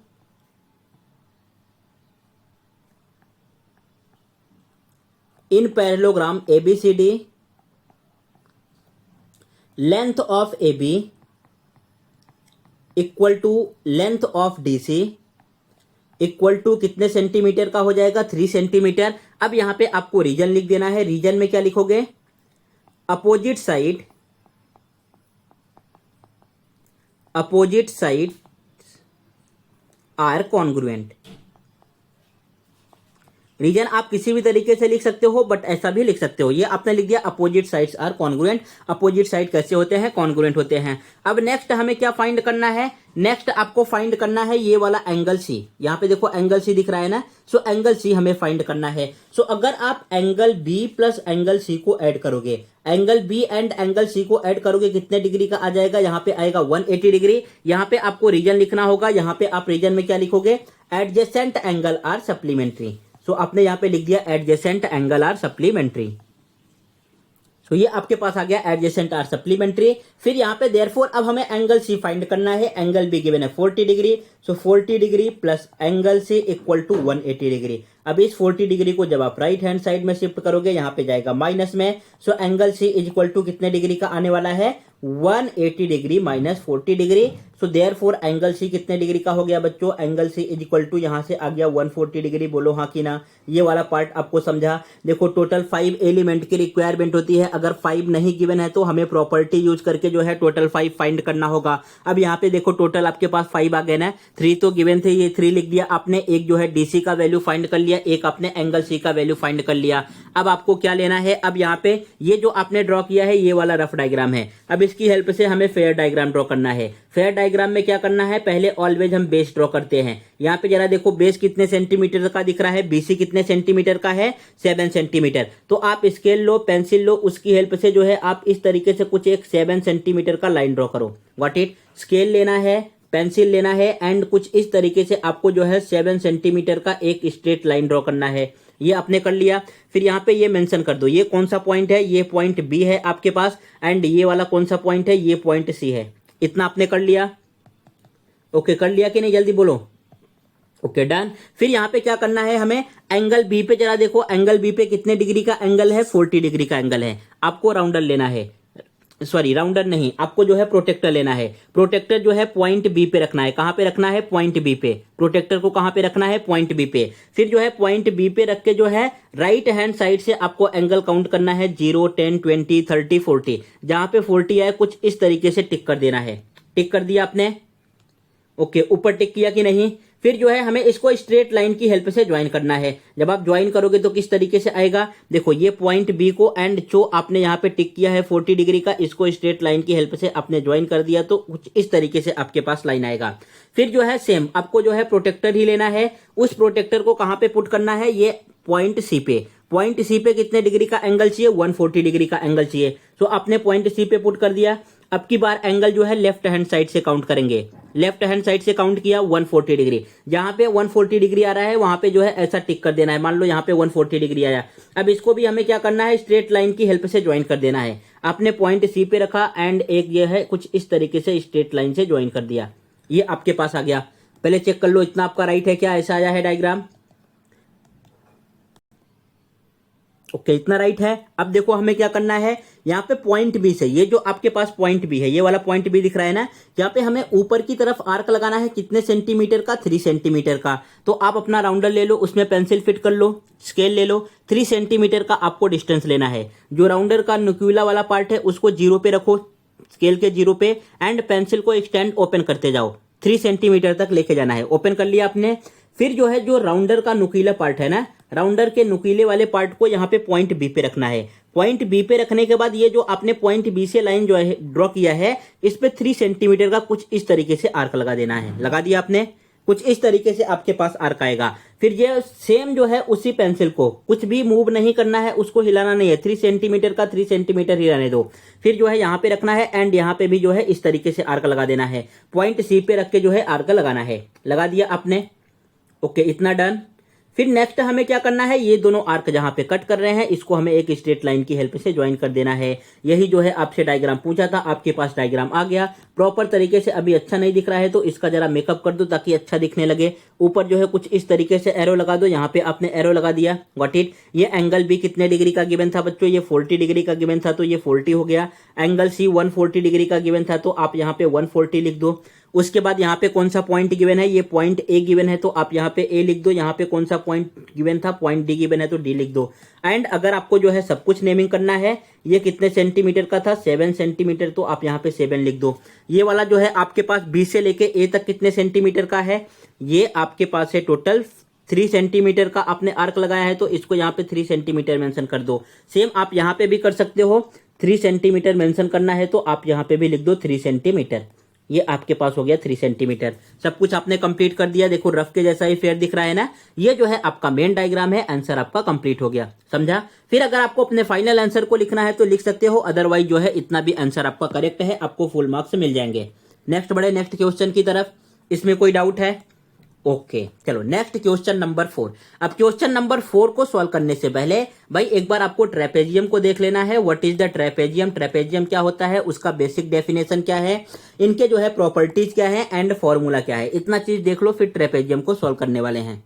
ABCD length of AB equal to length of DC equal to कितने सेंटीमीटर का हो जाएगा, 3 सेंटीमीटर। अब यहां पे आपको रीजन लिख देना है। रीजन में क्या लिखोगे, opposite side are congruent. Reason आप किसी भी तरीके से लिख सकते हो, बट ऐसा भी लिख सकते हो। ये आपने लिख दिया opposite sides are congruent. Opposite side कैसे होते हैं? कॉन्ग्रुएंट होते हैं। अब नेक्स्ट हमें क्या फाइंड करना है? नेक्स्ट आपको फाइंड करना है ये वाला एंगल सी। यहाँ पे देखो एंगल सी दिख रहा है ना, सो एंगल सी हमें फाइंड करना है। सो अगर आप angle B plus angle C को ऐड करोगे, angle B and angle C को ऐड करोगे, कितने डिग्री का आ जाएगा? यहाँ पे आएगा 180 डिग्री। यहाँ पे आपको रीजन लिखना होगा। यहाँ पे आप रीजन में क्या लिखोगे? Adjacent angle are supplementary. So आपने यहाँ पे लिख दिया एडजेसेंट एंगल आर सप्लीमेंट्री। तो ये आपके पास आ गया एडजेसेंट आर सप्लीमेंट्री। फिर यहाँ पे देयरफॉर अब हमें एंगल सी फाइंड करना है। एंगल बी गिवन है 40 degree. So 40 degree plus angle C equal to 180 degree. अब इस 40 डिग्री को जब आप राइट हैंड साइड में शिफ्ट करोगे, यहाँ पे जाएगा माइनस में। So angle C is equal to कितने डिग्री का आने वाला है? 180 degree minus 40 degree. So therefore angle C कितने डिग्री का हो गया बच्चों? Angle C is equal to यहाँ से आ गया 140 डिग्री। बोलो हाँ कि ना? ये वाला पार्ट आपको समझा? देखो टोटल 5 एलिमेंट की रिक्वायरमेंट होती है। अगर 5 नहीं गिवन है तो हमें प्रॉपर्टी यूज करके जो है टोटल 5 फाइंड करना होगा। अब यहाँ पे देखो टोटल आपके पास 5 आ गए ना। 3 तो गिवन थे, ये 3 लिख दिया आपने। एक जो है डीसी का वैल्यू फाइंड कर लिया, एक आपने एंगल सी का वैल्यू फाइंड कर लिया। अब आपको क्या लेना है? अब यहाँ पे ये जो आपने ड्रॉ किया है ये वाला रफ डायग्राम है। अब इसकी हेल्प से हमें फेयर डायग्राम ड्रॉ करना है। फेयर डायग्राम में क्या करना है? पहले ऑलवेज हम बेस ड्रॉ करते हैं। यहाँ पे जरा देखो बेस कितने सेंटीमीटर का दिख रहा है? बीसी कितने सेंटीमीटर का है? 7 सेंटीमीटर। तो आप स्केल लो, पेंसिल लो, उसकी हेल्प से जो है आप इस तरीके से कुछ एक 7 सेंटीमीटर का लाइन ड्रॉ करो। What it? स्केल लेना है, पेंसिल लेना है एंड कुछ इस तरीके से आपको जो है 7 सेंटीमीटर का एक स्ट्रेट लाइन ड्रॉ करना है। ये आपने कर लिया। फिर यहाँ पे ये मेंशन कर दो, ये कौन सा पॉइंट है? ये पॉइंट बी है आपके पास। एंड ये वाला कौन सा पॉइंट है? ये पॉइंट सी है। इतना आपने कर लिया। ओके कर लिया कि नहीं? जल्दी बोलो। Okay done. फिर यहाँ पे क्या करना है हमें? एंगल बी पे जरा देखो, एंगल बी पे कितने डिग्री का एंगल है? 40 डिग्री का एंगल है। आपको राउंडर लेना है, सॉरी राउंडर नहीं, आपको जो है प्रोटेक्टर लेना है। प्रोटेक्टर जो है पॉइंट बी पे रखना है। कहां पे रखना है? पॉइंट बी पे। प्रोटेक्टर को कहां पे रखना है? पॉइंट बी पे। फिर जो है पॉइंट बी पे रख के जो है राइट हैंड साइड से आपको एंगल काउंट करना है 0, 10, 20, 30, 40। जहां पे 40 आए कुछ इस तरीके से टिक कर देना है। टिक कर दिया आपने? ओके ऊपर टिक किया कि नहीं? फिर जो है हमें इसको स्ट्रेट लाइन की हेल्प से ज्वाइन करना है। जब आप ज्वाइन करोगे तो किस तरीके से आएगा? देखो ये पॉइंट बी को एंड जो आपने यहाँ पे टिक किया है 40 डिग्री का, इसको स्ट्रेट लाइन की हेल्प से आपने ज्वाइन कर दिया तो कुछ इस तरीके से आपके पास लाइन आएगा। फिर जो है सेम आपको जो है प्रोटेक्टर ही लेना है। उस प्रोटेक्टर को कहां पे पुट करना है? ये पॉइंट सी पे। पॉइंट सी पे कितने डिग्री का एंगल चाहिए? 140 डिग्री का एंगल चाहिए। तो आपने पॉइंट सी पे पुट कर दिया। अब की बार एंगल जो है लेफ्ट हैंड साइड से काउंट करेंगे। लेफ्ट हैंड साइड से काउंट किया 140 डिग्री। जहां पे 140 डिग्री आ रहा है वहां पे जो है ऐसा टिक कर देना है। मान लो यहाँ पे 140 डिग्री आया। अब इसको भी हमें क्या करना है? स्ट्रेट लाइन की हेल्प से ज्वाइन कर देना है। आपने पॉइंट सी पे रखा एंड एक ये है कुछ इस तरीके से स्ट्रेट लाइन से ज्वाइन कर दिया। ये आपके पास आ गया। पहले चेक कर लो इतना आपका राइट है क्या? ऐसा आया है डायग्राम? ओके इतना राइट है। अब देखो हमें क्या करना है? यहाँ पे पॉइंट बी से, ये जो आपके पास पॉइंट बी है, ये वाला पॉइंट बी दिख रहा है ना, यहाँ पे हमें ऊपर की तरफ आर्क लगाना है। कितने सेंटीमीटर का? 3 सेंटीमीटर का। तो आप अपना राउंडर ले लो, उसमें पेंसिल फिट कर लो, स्केल ले लो। 3 सेंटीमीटर का आपको डिस्टेंस लेना है। जो राउंडर का नुक्यूला वाला पार्ट है उसको 0 पे रखो, स्केल के 0 पे, एंड पेंसिल को एक्सटेंड ओपन करते जाओ। 3 सेंटीमीटर तक लेके जाना है। ओपन कर लिया आपने। फिर जो है जो राउंडर का नुकीला पार्ट है ना, राउंडर के नुकीले वाले पार्ट को यहाँ पे पॉइंट बी पे रखना है। पॉइंट बी पे रखने के बाद ये जो आपने पॉइंट बी से लाइन जो है ड्रॉ किया है, इस पे 3 सेंटीमीटर का कुछ इस तरीके से आर्क लगा देना है। लगा दिया आपने? कुछ इस तरीके से आपके पास आर्क आएगा। फिर ये सेम जो है उसी पेंसिल को कुछ भी मूव नहीं करना है, उसको हिलाना नहीं है। 3 सेंटीमीटर का 3 सेंटीमीटर हिलाने दो। फिर जो है यहाँ पे रखना है एंड यहाँ पे भी जो है इस तरीके से आर्क लगा देना है। पॉइंट सी पे रख के जो है आर्क लगाना है। लगा दिया आपने? ओके इतना डन। फिर नेक्स्ट हमें क्या करना है? ये दोनों आर्क जहां पे कट कर रहे हैं इसको हमें एक स्ट्रेट लाइन की हेल्प से ज्वाइन कर देना है। यही जो है आपसे डायग्राम पूछा था, आपके पास डायग्राम आ गया प्रॉपर तरीके से। अभी अच्छा नहीं दिख रहा है तो इसका जरा मेकअप कर दो ताकि अच्छा दिखने लगे। ऊपर जो है कुछ इस तरीके से एरो लगा दो। यहाँ पे आपने एरो लगा दिया। What it? ये एंगल बी कितने डिग्री का गिवन था बच्चों? ये 40 डिग्री का गिवन था तो ये 40 हो गया। एंगल सी 140 डिग्री का गिवन था तो आप यहाँ पे 140 लिख दो। उसके बाद यहाँ पे कौन सा पॉइंट गिवन है? ये पॉइंट ए गिवन है तो आप यहाँ पे ए लिख दो। यहाँ पे कौन सा पॉइंट गिवन था? पॉइंट डी गिवन है तो डी लिख दो। एंड अगर आपको जो है सब कुछ नेमिंग करना है, ये कितने सेंटीमीटर का था? 7 सेंटीमीटर तो आप यहाँ पे 7 लिख दो। ये वाला जो है आपके पास बी से लेके ए तक कितने सेंटीमीटर का है? ये आपके पास है टोटल 3 सेंटीमीटर का आपने आर्क लगाया है तो इसको यहाँ पे 3 सेंटीमीटर मेंशन कर दो। सेम आप यहाँ पे भी कर सकते हो, 3 सेंटीमीटर मेंशन करना है तो आप यहाँ पे भी लिख दो 3 सेंटीमीटर। ये आपके पास हो गया 3 सेंटीमीटर। सब कुछ आपने कंप्लीट कर दिया। देखो रफ के जैसा ही फेयर दिख रहा है ना, ये जो है आपका मेन डायग्राम है। आंसर आपका कंप्लीट हो गया, समझा। फिर अगर आपको अपने फाइनल आंसर को लिखना है तो लिख सकते हो, अदरवाइज जो है इतना भी आंसर आपका करेक्ट है, आपको फुल मार्क्स मिल जाएंगे। नेक्स्ट बढ़े नेक्स्ट क्वेश्चन की तरफ। इसमें कोई डाउट है? ओके चलो नेक्स्ट क्वेश्चन नंबर 4। अब क्वेश्चन नंबर 4 को सॉल्व करने से पहले भाई एक बार आपको ट्रेपेजियम को देख लेना है। What is the trapezium, trapezium क्या होता है, उसका बेसिक डेफिनेशन क्या है, इनके जो है प्रॉपर्टीज क्या है एंड फॉर्मूला क्या है, इतना चीज देख लो, फिर ट्रेपेजियम को सॉल्व करने वाले हैं।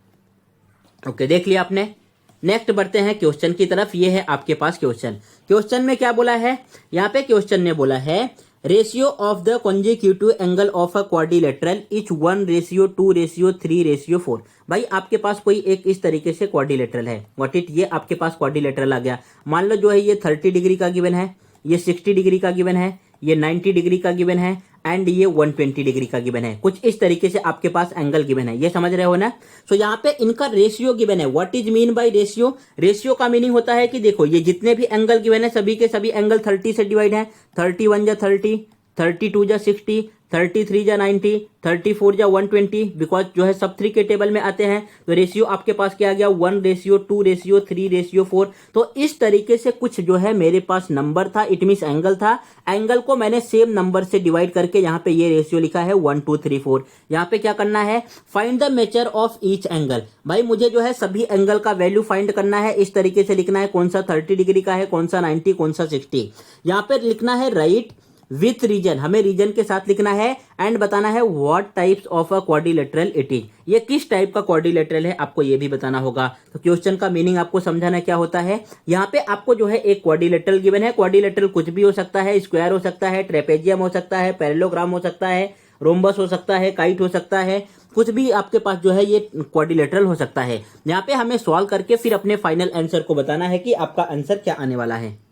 ओके देख लिया आपने। नेक्स्ट बढ़ते हैं क्वेश्चन की तरफ। ये है आपके पास क्वेश्चन। क्वेश्चन में क्या बोला है, यहाँ पे क्वेश्चन ने बोला है ratio of the consecutive angle of a quadrilateral etch 1:2:3:4। भाई आपके पास कोई एक इस तरीके से क्वाड्रिलेटरल है। व्हाट इट, ये आपके पास क्वाड्रिलेटरल आ गया। मान लो जो है ये 30 डिग्री का गिवन है, ये 60 डिग्री का गिवन है, ये 90 डिग्री का गिवन है एंड ये 120 डिग्री का गिवन है। कुछ इस तरीके से आपके पास एंगल गिवन है, ये समझ रहे हो ना। सो यहाँ पे इनका रेशियो गिवन है। What is mean by ratio, ratio का मीनिंग होता है कि देखो ये जितने भी एंगल गिवन है सभी के सभी एंगल 30 से डिवाइड है। 31 जा 30, 32 जा 60, 33 जा 90, 34 जा 120, बिकॉज जो है सब 3 के टेबल में आते हैं। तो रेशियो आपके पास क्या आ गया 1:2:3:4। तो इस तरीके से कुछ जो है मेरे पास नंबर था, इट मीन्स एंगल था। एंगल को मैंने सेम नंबर से डिवाइड करके यहाँ पे ये रेशियो लिखा है 1 2 3 4। यहाँ पे क्या करना है, find the measure of each angle. भाई मुझे जो है सभी एंगल का वैल्यू फाइंड करना है। इस तरीके से लिखना है, कौन सा 30 डिग्री का है, कौन सा 90, कौन सा 60। यहाँ पे लिखना है राइट विथ रीजन, हमें रीजन के साथ लिखना है एंड बताना है what types of a quadrilateral it is, ये किस टाइप का क्वाड्रिलेटरल है आपको ये भी बताना होगा। तो क्वेश्चन का मीनिंग आपको समझाना क्या होता है। यहाँ पे आपको जो है एक क्वाड्रिलेटरल गिवन है। क्वाड्रिलेटरल कुछ भी हो सकता है, स्क्वायर हो सकता है, ट्रेपेजियम हो सकता है, पैरेललोग्राम हो सकता है, रोम्बस हो सकता है, काइट हो सकता है, कुछ भी आपके पास जो है ये क्वाड्रिलेटरल हो सकता है। यहाँ पे हमें सॉल्व करके फिर अपने फाइनल आंसर को बताना है कि आपका आंसर क्या आने वाला है।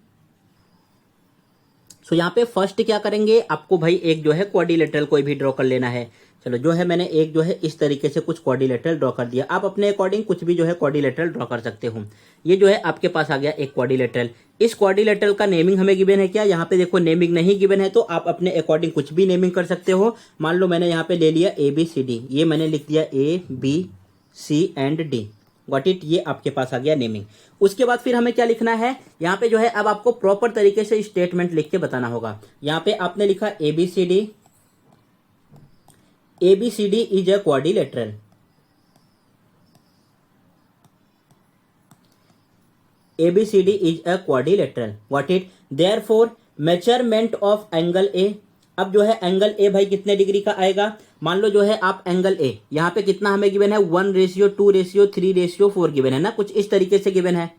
सो यहाँ पे फर्स्ट क्या करेंगे, आपको भाई एक जो है क्वाड्रिलेटरल कोई भी ड्रॉ कर लेना है। चलो जो है मैंने एक जो है इस तरीके से कुछ क्वाड्रिलेटरल ड्रॉ कर दिया। आप अपने अकॉर्डिंग कुछ भी जो है क्वाड्रिलेटरल ड्रॉ कर सकते हो। ये जो है आपके पास आ गया एक क्वाड्रिलेटरल। इस क्वाड्रिलेटरल का नेमिंग हमें गिवन है क्या, यहाँ पे देखो नेमिंग नहीं गिवन है तो आप अपने अकॉर्डिंग कुछ भी नेमिंग कर सकते हो। मान लो मैंने यहाँ पे ले लिया ABCD, ये मैंने लिख दिया ABC and D। What it, ये आपके पास आ गया नेमिंग। उसके बाद फिर हमें क्या लिखना है, यहाँ पे जो है अब आपको प्रॉपर तरीके से स्टेटमेंट लिख के बताना होगा। यहाँ पे आपने लिखा ABCD is a quadrilateral. ABCD is a quadrilateral. What it, therefore measurement of angle A। अब जो है एंगल A भाई कितने डिग्री का आएगा, मान लो जो है आप एंगल A यहाँ पे कितना हमें गिवन है 1:2:3:4 गिवन है ना, कुछ इस तरीके से गिवन है।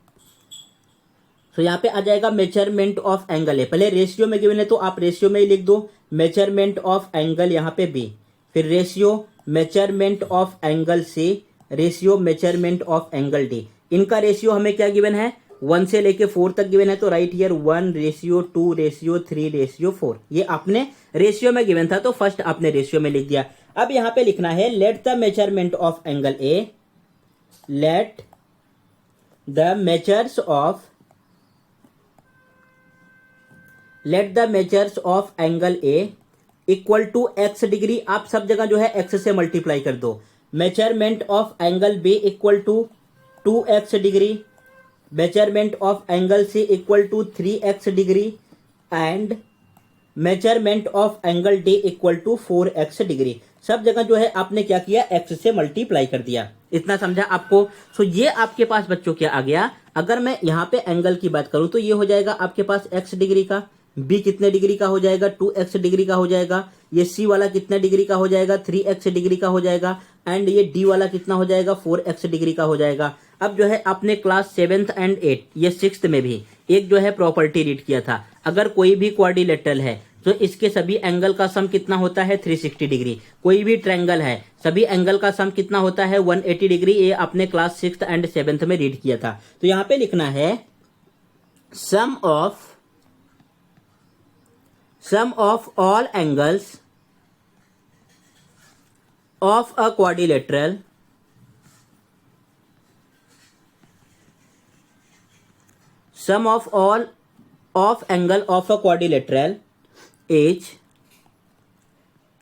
तो यहाँ पे आ जाएगा मेजरमेंट ऑफ एंगल A। पहले रेशियो में गिवन है तो आप रेशियो में ही लिख दो मेजरमेंट ऑफ एंगल यहाँ पे B, फिर ratio measurement of angle C, ratio measurement of angle D। इनका रेशियो हमें क्या गिवन है 1 से लेके 4 तक गिवन है। तो राइट हियर 1:2:3:4। ये आपने रेशियो में गिवन था तो फर्स्ट आपने रेशियो में लिख दिया। अब यहां पे लिखना है let the measurement of angle A, let the measures of angle A equal to x degree. आप सब जगह जो है x से मल्टीप्लाई कर दो। Measurement of angle B equal to 2x degree, measurement of angle C equal to 3x degree and measurement of angle D equal to 4x degree. सब जगह जो है आपने क्या किया x से मल्टीप्लाई कर दिया। इतना समझा आपको। सो ये आपके पास बच्चों क्या आ गया, अगर मैं यहाँ पे एंगल की बात करूं तो ये हो जाएगा आपके पास x डिग्री का, B कितने डिग्री का हो जाएगा 2x डिग्री का हो जाएगा, ये C वाला कितने डिग्री का हो जाएगा 3x डिग्री का हो जाएगा एंड ये D वाला कितना हो जाएगा 4x डिग्री का हो जाएगा। अब जो है आपने क्लास 7th एंड 8th ये 6th में भी एक जो है प्रॉपर्टी रीड किया था, अगर कोई भी क्वाड्रिलेटरल है तो इसके सभी एंगल का सम कितना होता है 360 डिग्री। कोई भी ट्रायंगल है सभी एंगल का सम कितना होता है 180 डिग्री। ये आपने क्लास 6th एंड 7th में रीड किया था। तो यहाँ पे लिखना है sum of all angles of a quadrilateral sum of all of angle of a quadrilateral is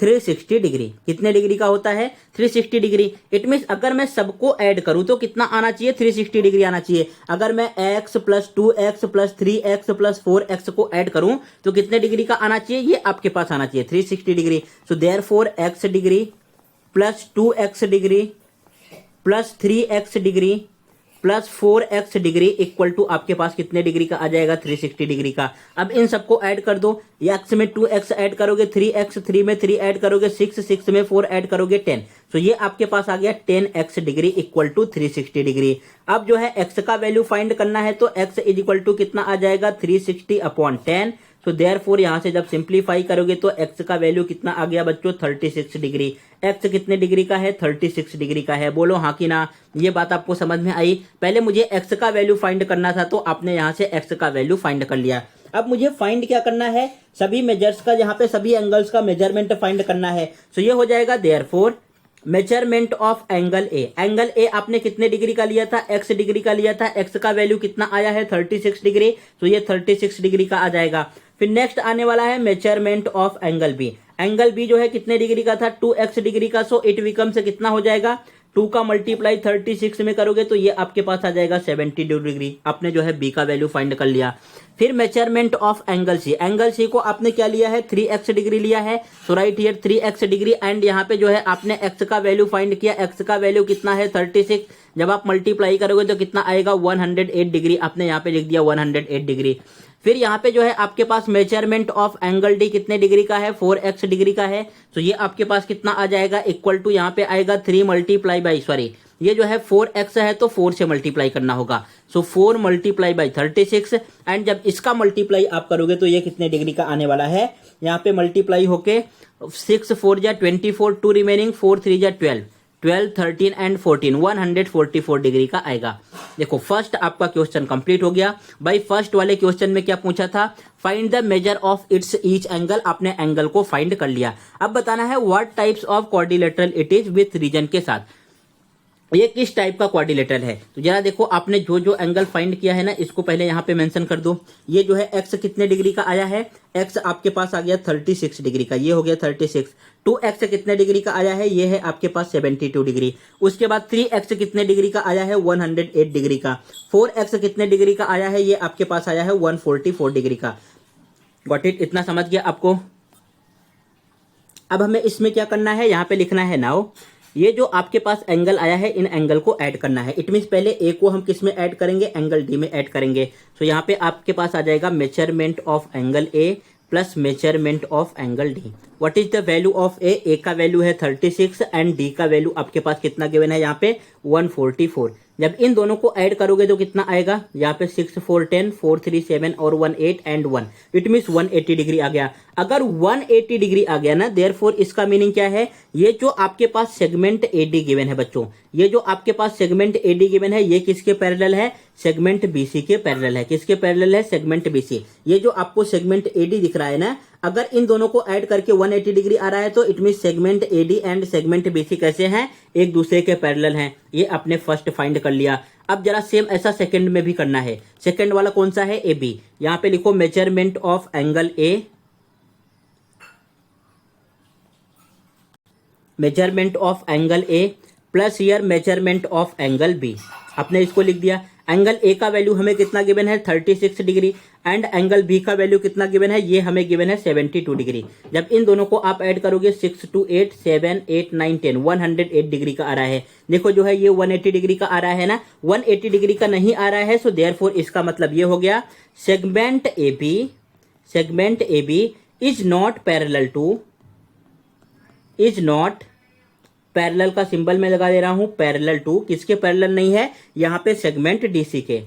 360 degree. कितने डिग्री का होता है? 360 डिग्री। इट मीन्स अगर मैं सबको ऐड करूं तो कितना आना चाहिए? 360 डिग्री आना चाहिए। अगर मैं x plus 2x plus 3x plus 4x को ऐड करूं तो कितने डिग्री का आना चाहिए? ये आपके पास आना चाहिए 360 degree. So therefore x degree plus 2x degree plus 3x degree plus 4x degree equal to आपके पास कितने डिग्री का आ जाएगा? 360 डिग्री का। अब इन सबको ऐड कर दो। x में 2x ऐड करोगे 3x, 3 में 3 ऐड करोगे 6, 6 में 4 ऐड करोगे 10। तो ये आपके पास आ गया 10x degree equal to 360 degree. अब जो है x का वैल्यू फाइंड करना है तो x इज इक्वल टू कितना आ जाएगा? 360 अपॉन 10। तो देयरफॉर यहां से जब सिंप्लीफाई करोगे तो x का वैल्यू कितना आ गया बच्चों? 36 डिग्री। x कितने डिग्री का है? 36 डिग्री का है। बोलो हाँ कि ना। ये बात आपको समझ में आई? पहले मुझे x का वैल्यू फाइंड करना था तो आपने यहां से x का वैल्यू फाइंड कर लिया। अब मुझे फाइंड क्या करना है? सभी मेजर्स का, यहाँ पे सभी एंगल्स का मेजरमेंट फाइंड करना है। सो ये हो जाएगा therefore measurement of angle A. Angle A आपने कितने डिग्री का लिया था? x डिग्री का लिया था। x का वैल्यू कितना आया है? 36 डिग्री। तो ये 36 डिग्री का आ जाएगा। फिर नेक्स्ट आने वाला है measurement of angle B. Angle B जो है कितने डिग्री का था? 2x डिग्री का। सो इट बिकम से कितना हो जाएगा? 2 का मल्टीप्लाई 36 में करोगे तो ये आपके पास आ जाएगा 72 डिग्री। आपने जो है बी का वैल्यू फाइंड कर लिया। फिर measurement of angle C. Angle C को आपने क्या लिया है? 3x डिग्री लिया है। So right here 3x degree and यहाँ पे जो है आपने x का वैल्यू फाइंड किया। x का वैल्यू कितना है? 36। जब आप मल्टीप्लाई करोगे तो कितना आएगा? 108 डिग्री। आपने यहाँ पे लिख दिया 108 डिग्री। फिर यहाँ पे जो है आपके पास मेजरमेंट ऑफ एंगल डी कितने डिग्री का है? 4x डिग्री का है। तो ये आपके पास कितना आ जाएगा? इक्वल टू यहाँ पे आएगा 3 मल्टीप्लाई बाई, सॉरी ये जो है 4x है तो 4 से मल्टीप्लाई करना होगा। सो 4 मल्टीप्लाई बाई 36 एंड जब इसका मल्टीप्लाई आप करोगे तो ये कितने डिग्री का आने वाला है? यहाँ पे मल्टीप्लाई होके 6 4 जा 24, 2 रिमेनिंग 4 3 जा 12, 12 13 एंड 14, 144 डिग्री का आएगा। देखो फर्स्ट आपका क्वेश्चन कंप्लीट हो गया। भाई फर्स्ट वाले क्वेश्चन में क्या पूछा था? Find the measure of its each angle. आपने एंगल को फाइंड कर लिया। अब बताना है what types of quadrilateral it is with reason के साथ। ये किस टाइप का क्वाड्रिलेटरल है? तो जरा देखो आपने जो जो एंगल फाइंड किया है ना इसको पहले यहाँ पे मेंशन कर दो। ये जो है x कितने डिग्री का आया है? x आपके पास आ गया 36 डिग्री का। ये हो गया 36। 2x कितने डिग्री का आया है? ये है आपके पास 72 डिग्री। उसके बाद 3x कितने डिग्री का आया है? 108 डिग्री का। 4x कितने डिग्री का आया है? ये आपके पास आया है 144 डिग्री का। Got it? इतना समझ गया आपको? अब हमें इसमें क्या करना है? यहाँ पे लिखना है नाउ ये जो आपके पास एंगल आया है इन एंगल को ऐड करना है। इट मीन्स पहले ए को हम किस में ऐड करेंगे? एंगल डी में ऐड करेंगे। सो यहाँ पे आपके पास आ जाएगा measurement of angle A plus measurement of angle D. What is the value of A? A का वैल्यू है 36 एंड डी का वैल्यू आपके पास कितना गिवन है यहाँ पे? 144। जब इन दोनों को ऐड करोगे तो कितना आएगा? यहाँ पे 6 4 10, 4 3 7 और 1 8 एंड 1। इट मीन्स 180 डिग्री आ गया। अगर 180 डिग्री आ गया ना देयरफॉर इसका मीनिंग क्या है? ये जो आपके पास सेगमेंट एडी गिवन है बच्चों, ये जो आपके पास सेगमेंट एडी गिवन है ये किसके पैरेलल है? सेगमेंट बीसी के पैरेलल है। किसके पैरेलल है? Segment BC. ये जो आपको सेगमेंट एडी दिख रहा है ना, अगर इन दोनों को ऐड करके 180 डिग्री आ रहा है तो it mean segment AD and segment BC कैसे हैं? एक दूसरे के पैरेलल हैं। ये आपने फर्स्ट फाइंड कर लिया। अब जरा सेम ऐसा सेकंड में भी करना है। सेकंड वाला कौन सा है? A B. यहां पे लिखो measurement of angle A, measurement of angle A plus here measurement of angle B. आपने इसको लिख दिया। एंगल ए का वैल्यू हमें कितना गिवन है? 36 डिग्री एंड एंगल बी का वैल्यू कितना गिवन है? ये हमें गिवन है 72 डिग्री। जब इन दोनों को आप ऐड करोगे 6 2 8 7 8 9 10, 108 डिग्री का आ रहा है। देखो जो है ये 180 डिग्री का आ रहा है ना, 180 डिग्री का नहीं आ रहा है। सो देयरफॉर इसका मतलब ये हो गया segment A B is not parallel to, is not parallel का सिंबल मैं लगा दे रहा हूं, पैरेलल टू। किसके पैरेलल नहीं है? यहां पे सेगमेंट डीसी के,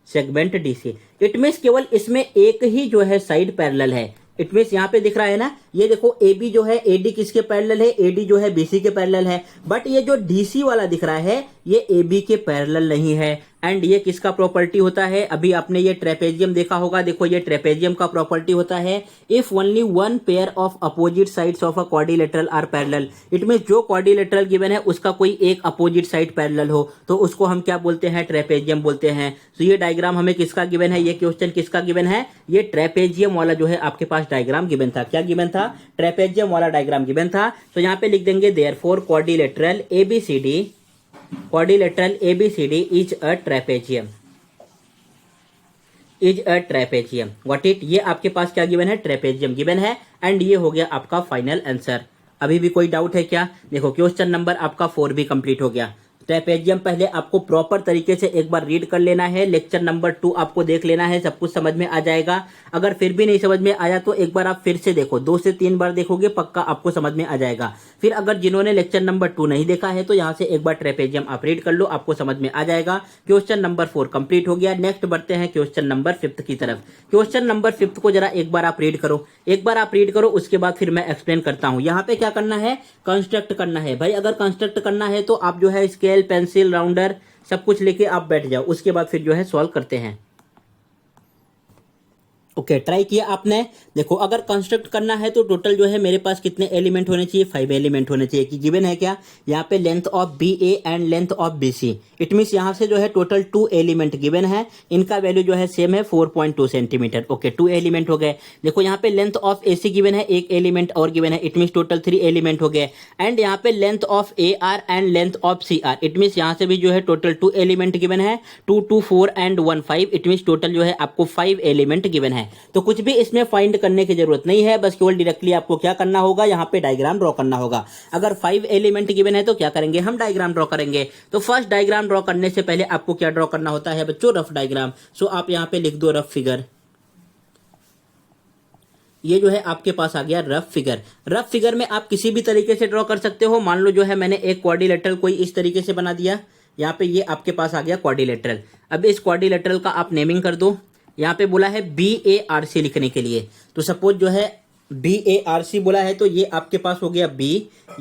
सेगमेंट डीसी। इट मीन्स केवल इसमें एक ही जो है साइड पैरेलल है। इट मीन्स यहाँ पे दिख रहा है ना, ये देखो ए बी जो है एडी किसके पैरेलल है? एडी जो है बीसी के पैरेलल है। बट ये जो डीसी वाला दिख रहा है ये ए बी के पैरेलल नहीं है एंड ये किसका प्रॉपर्टी होता है, अभी आपने ये ट्रेपेजियम देखा होगा, देखो ये ट्रेपेजियम का प्रॉपर्टी होता है if only one pair of opposite sides of a quadrilateral are parallel, it means जो क्वाड्रिलेटरल गिवन है उसका कोई एक अपोजिट साइड पैरेलल हो तो उसको हम क्या बोलते हैं, ट्रेपेजियम बोलते हैं। तो ये डायग्राम हमें किसका गिवन है, ये क्वेश्चन किसका गिवन है, ये ट्रेपेजियम वाला जो है आपके पास डायग्राम गिवन था। क्या गिवन था, ट्रेपेजियम वाला डायग्राम गिवन था। तो यहाँ पे लिख देंगे therefore quadrilateral ABCD, quadrilateral ABCD is a trapezium, is a trapezium, got it. ये आपके पास क्या गिवन है, ट्रेपेजियम गिवन है एंड ये हो गया आपका फाइनल आंसर। अभी भी कोई डाउट है क्या, देखो क्वेश्चन नंबर आपका 4 भी कंप्लीट हो गया। ट्रेपेजियम पहले आपको प्रॉपर तरीके से एक बार रीड कर लेना है, लेक्चर नंबर 2 आपको देख लेना है, सब कुछ समझ में आ जाएगा। अगर फिर भी नहीं समझ में आया तो एक बार आप फिर से देखो, 2 से 3 बार देखोगे पक्का आपको समझ में आ जाएगा। फिर अगर जिन्होंने लेक्चर नंबर 2 नहीं देखा है तो यहाँ से एक बार ट्रेपेजियम आप रीड कर लो, आपको समझ में आ जाएगा। क्वेश्चन नंबर 4 कंप्लीट हो गया। नेक्स्ट बढ़ते हैं क्वेश्चन नंबर 5 की तरफ। क्वेश्चन नंबर 5 को जरा एक बार आप रीड करो, एक बार आप रीड करो, उसके बाद फिर मैं एक्सप्लेन करता हूँ। यहाँ पे क्या करना है, कंस्ट्रक्ट करना है भाई। अगर कंस्ट्रक्ट करना है तो आप जो है स्केल, पेंसिल, राउंडर सब कुछ लेके आप बैठ जाओ, उसके बाद फिर जो है सॉल्व करते हैं। ओके, ट्राई किया आपने। देखो अगर कंस्ट्रक्ट करना है तो टोटल जो है मेरे पास कितने एलिमेंट होने चाहिए, 5 एलिमेंट होने चाहिए। कि गिवन है क्या, यहाँ पे length of B A and length of B C, it means यहाँ से जो है टोटल 2 एलिमेंट गिवन है, इनका वैल्यू जो है सेम है 4.2 सेंटीमीटर। ओके, 2 एलिमेंट हो गए। देखो यहाँ पे length of A C given है, एक एलिमेंट और गिवन है, इट मीन्स टोटल 3 एलिमेंट हो गए। एंड यहाँ पे length of A R and length of C R, it means यहाँ से भी जो है टोटल 2 एलिमेंट गिवन है, 2, 2, 4 एंड 1, 5, इट मीन्स टोटल जो है आपको 5 एलिमेंट गिवन है। तो कुछ भी इसमें फाइंड करने की जरूरत नहीं है, बस केवल डायरेक्टली आपको क्या करना होगा, यहाँ पे डायग्राम ड्रॉ करना होगा। अगर 5 एलिमेंट गिवन है तो क्या करेंगे, हम डायग्राम ड्रॉ करेंगे। तो फर्स्ट डायग्राम ड्रॉ करने से पहले आपको क्या ड्रॉ करना होता है बच्चों, रफ डायग्राम। सो आप यहाँ पे लिख दो रफ फिगर। ये जो है आपके पास आ गया रफ फिगर। रफ फिगर में आप किसी भी तरीके से ड्रॉ कर सकते हो। मान लो जो है मैंने एक क्वाड्रिलेटरल कोई इस तरीके से बना दिया, यहाँ पे ये आपके पास आ गया क्वाड्रिलेटरल। अब इस क्वाड्रिलेटरल का आप नेमिंग कर दो। यहाँ पे बोला है BARC लिखने के लिए, तो सपोज जो है BARC बोला है तो ये आपके पास हो गया B,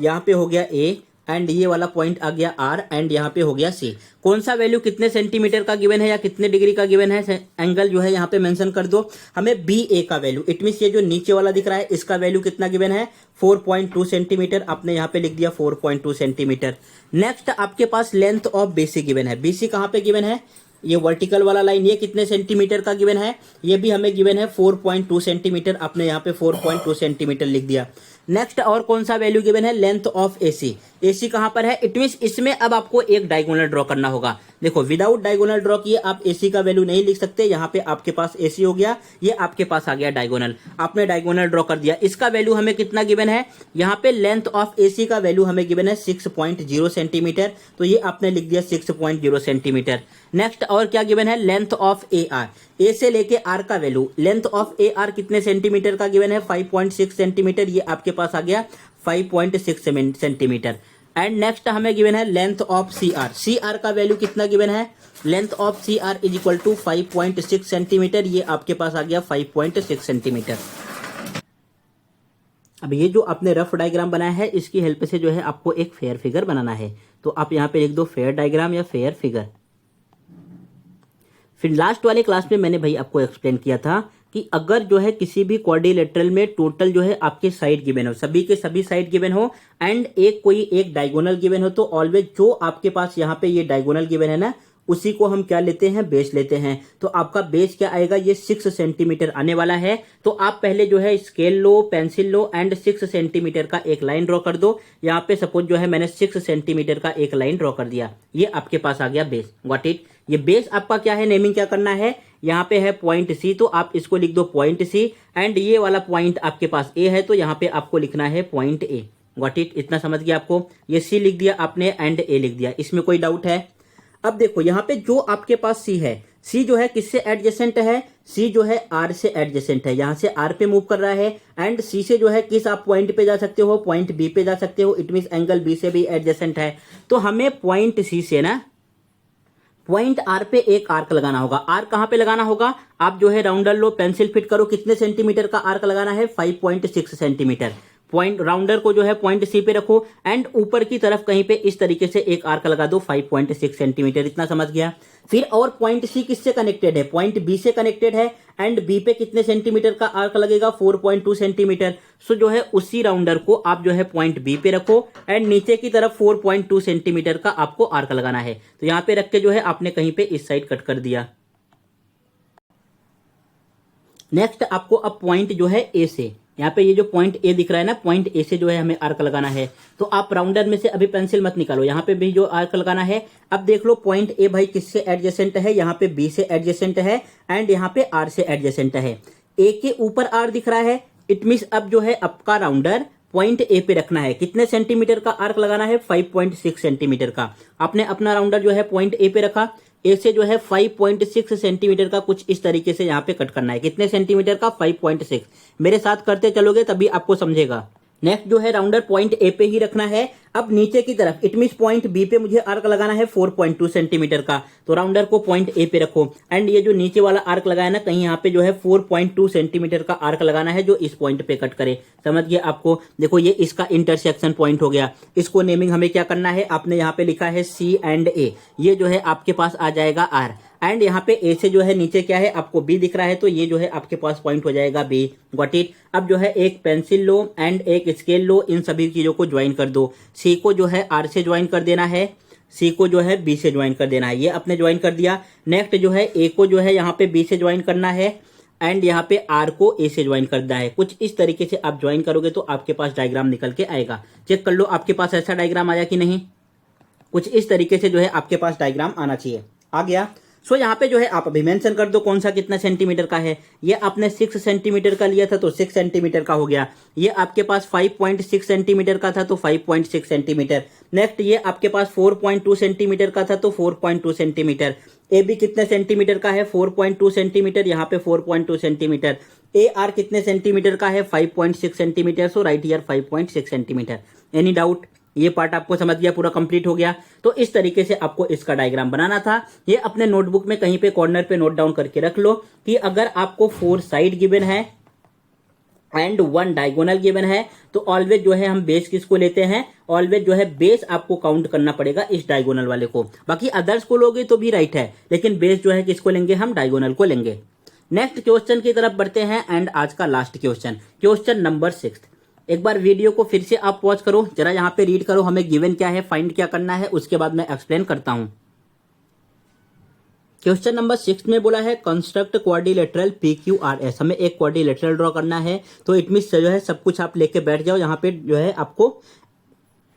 यहाँ पे हो गया A एंड ये वाला पॉइंट आ गया R एंड यहाँ पे हो गया C। कौन सा वैल्यू कितने सेंटीमीटर का गिवन है या कितने डिग्री का गिवन है, एंगल जो है यहाँ पे मेंशन कर दो। हमें BA का वैल्यू, इट मीन्स ये जो नीचे वाला दिख रहा है इसका वैल्यू कितना गिवन है, 4.2 सेंटीमीटर। आपने यहाँ पे लिख दिया 4.2 सेंटीमीटर। नेक्स्ट आपके पास लेंथ ऑफ BC गिवन है। BC कहाँ पे गिवन है, ये वर्टिकल वाला लाइन, ये कितने सेंटीमीटर का गिवन है, ये भी हमें गिवन है 4.2 सेंटीमीटर। आपने यहाँ पे 4.2 सेंटीमीटर लिख दिया। नेक्स्ट और कौन सा वैल्यू गिवन है, लेंथ ऑफ AC। AC कहाँ पर है, इट मीन्स इसमें अब आपको एक डायगोनल ड्रॉ करना होगा। देखो विदाउट डायगोनल ड्रॉ किए आप AC का वैल्यू नहीं लिख सकते। यहाँ पे आपके पास AC हो गया, ये आपके पास आ गया डायगोनल। आपने डायगोनल ड्रॉ कर दिया। इसका वैल्यू हमें कितना गिवन है, यहाँ पे लेंथ ऑफ AC का वैल्यू हमें गिवन है 6.0 सेंटीमीटर, तो ये आपने लिख दिया 6.0 सेंटीमीटर। नेक्स्ट और क्या गिवन है, लेंथ ऑफ AR, A से लेके R का वैल्यू, लेंथ ऑफ AR कितने सेंटीमीटर का गिवन है, 5.6 सेंटीमीटर, ये आपके पास आ गया 5.6 सेंटीमीटर। एंड नेक्स्ट हमें गिवन है लेंथ ऑफ CR, CR का वैल्यू कितना गिवन है, length of CR is equal to 5.6 centimetre, ये आपके पास आ गया 5.6 सेंटीमीटर। अब ये जो आपने रफ डायग्राम बनाया है इसकी हेल्प से जो है आपको एक फेयर फिगर बनाना है, तो आप यहाँ पे लिख दो फेयर डायग्राम या फेयर फिगर। फिर लास्ट वाले क्लास में मैंने भाई आपको एक्सप्लेन किया था कि अगर जो है किसी भी क्वाड्रिलेटरल में टोटल जो है आपके साइड गिवन हो, सभी के सभी साइड गिवन हो एंड एक कोई एक डायगोनल गिवन हो, तो ऑलवेज जो आपके पास यहाँ पे ये डायगोनल गिवन है ना, उसी को हम क्या लेते हैं, बेस लेते हैं। तो आपका बेस क्या आएगा, ये 6 सेंटीमीटर आने वाला है। तो आप पहले जो है scale low, pencil low and 6 centimetre का एक लाइन ड्रॉ कर दो। यहाँ पे सपोज जो है मैंने 6 सेंटीमीटर का एक लाइन ड्रॉ कर दिया, ये आपके पास आ गया बेस। Got it. ये बेस आपका क्या है, नेमिंग क्या करना है, यहाँ पे है पॉइंट C, तो आप इसको लिख दो पॉइंट C एंड ये वाला पॉइंट आपके पास A है, तो यहाँ पे आपको लिखना है पॉइंट A। गॉट इट, इतना समझ गया आपको। ये C लिख दिया आपने एंड A लिख दिया, इसमें कोई डाउट है। अब देखो यहाँ पे जो आपके पास C है, C जो है किससे एडजेसेंट है, C जो है R से एडजेसेंट है, यहाँ से R पे मूव कर रहा है एंड C से जो है किस आप पॉइंट पे जा सकते हो, पॉइंट B पे जा सकते हो, इट मींस एंगल B से भी एडजेसेंट है। तो हमें पॉइंट C से ना पॉइंट R पे एक आर्क लगाना होगा। R कहाँ पे लगाना होगा, आप जो है राउंडर लो, पेंसिल फिट करो, कितने सेंटीमीटर का आर्क लगाना है, 5.6 सेंटीमीटर। पॉइंट राउंडर को जो है पॉइंट सी पे रखो एंड ऊपर की तरफ कहीं पे इस तरीके से एक आर्क लगा दो 5.6 सेंटीमीटर, इतना समझ गया। फिर और पॉइंट सी किससे कनेक्टेड है, पॉइंट बी से कनेक्टेड है एंड बी पे कितने सेंटीमीटर का आर्क लगेगा, 4.2 सेंटीमीटर। सो जो है उसी राउंडर को आप जो है पॉइंट बी पे रखो एंड नीचे की तरफ 4.2 सेंटीमीटर का आपको आर्क लगाना है। तो यहां पे रख के जो है आपने कहीं पे इस साइड कट कर दिया। नेक्स्ट आपको अब पॉइंट जो है ए से, यहाँ पे ये जो पॉइंट ए दिख रहा है ना, पॉइंट ए से जो है हमें आर्क लगाना है। तो आप राउंडर में से अभी पेंसिल मत निकालो, यहाँ पे भी जो आर्क लगाना है। अब देख लो पॉइंट ए भाई किससे एडजेसेंट है, यहाँ पे बी से एडजेसेंट है एंड यहाँ पे आर से एडजेसेंट है। ए के ऊपर आर दिख रहा है, इट मीन्स अब जो है आपका राउंडर पॉइंट ए पे रखना है। कितने सेंटीमीटर का आर्क लगाना है, 5.6 सेंटीमीटर का। आपने अपना राउंडर जो है पॉइंट ए पे रखा, ए से जो है 5.6 सेंटीमीटर का कुछ इस तरीके से यहाँ पे कट करना है। कितने सेंटीमीटर का, 5.6। मेरे साथ करते चलोगे तभी आपको समझेगा। नेक्स्ट जो है राउंडर पॉइंट ए पे ही रखना है। अब नीचे की तरफ इट मींस पॉइंट बी पे मुझे आर्क लगाना है 4.2 सेंटीमीटर का। तो राउंडर को पॉइंट ए पे रखो एंड ये जो नीचे वाला आर्क लगाया ना, कहीं यहाँ पे जो है 4.2 सेंटीमीटर का आर्क लगाना है जो इस पॉइंट पे कट करे। समझ गए आपको। देखो ये इसका इंटरसेक्शन पॉइंट हो गया। इसको नेमिंग हमें क्या करना है, आपने यहाँ पे लिखा है सी एंड ए, ये जो है आपके पास आ जाएगा आर एंड यहाँ पे ए से जो है नीचे क्या है आपको बी दिख रहा है, तो ये जो है आपके पास पॉइंट हो जाएगा बी। Got it. अब जो है एक पेंसिल लो एंड एक स्केल लो, इन सभी चीजों को ज्वाइन कर दो। सी को जो है आर से ज्वाइन कर देना है, सी को जो है बी से ज्वाइन कर देना है। ये आपने ज्वाइन कर दिया। नेक्स्ट जो है ए को जो है यहाँ पे बी से ज्वाइन करना है एंड यहाँ पे आर को ए से ज्वाइन करना है। कुछ इस तरीके से आप ज्वाइन करोगे तो आपके पास डायग्राम निकल के आएगा। चेक कर लो आपके पास ऐसा डायग्राम आया कि नहीं। कुछ इस तरीके से जो है आपके पास डायग्राम आना चाहिए। आ गया। सो यहाँ पे जो है आप अभी मेंशन कर दो कौन सा कितना सेंटीमीटर का है। ये आपने 6 सेंटीमीटर का लिया था तो 6 सेंटीमीटर का हो गया। ये आपके पास 5.6 सेंटीमीटर का था तो 5.6 सेंटीमीटर। नेक्स्ट ये आपके पास 4.2 सेंटीमीटर का था तो 4.2 सेंटीमीटर। ए बी कितने सेंटीमीटर का है, 4.2 सेंटीमीटर, यहाँ पे 4.2 सेंटीमीटर। ए आर कितने सेंटीमीटर का है, 5.6 centimetre. So right here 5.6 centimetre. Any doubt. ये पार्ट आपको समझ गया, पूरा कंप्लीट हो गया। तो इस तरीके से आपको इसका डायग्राम बनाना था। ये अपने नोटबुक में कहीं पे कॉर्नर पे नोट डाउन करके रख लो कि अगर आपको 4 साइड गिवन है एंड 1 डायगोनल गिवन है तो ऑलवेज जो है हम बेस किसको लेते हैं, ऑलवेज जो है बेस आपको काउंट करना पड़ेगा इस डायगोनल वाले को। बाकी अदर्स को लोगे तो भी राइट है, लेकिन बेस जो है किसको लेंगे, हम डायगोनल को लेंगे। नेक्स्ट क्वेश्चन की तरफ बढ़ते हैं एंड आज का लास्ट क्वेश्चन, क्वेश्चन नंबर 6। एक बार वीडियो को फिर से आप पॉज करो, जरा यहाँ पे रीड करो हमें गिवन क्या है, फाइंड क्या करना है, उसके बाद मैं एक्सप्लेन करता हूं। क्वेश्चन नंबर 6 में बोला है कंस्ट्रक्ट क्वाड्रिलेटरल PQRS। हमें एक क्वाड्रिलेटरल ड्रॉ करना है। तो इट मींस जो है सब कुछ आप लेके बैठ जाओ, यहाँ पे जो है आपको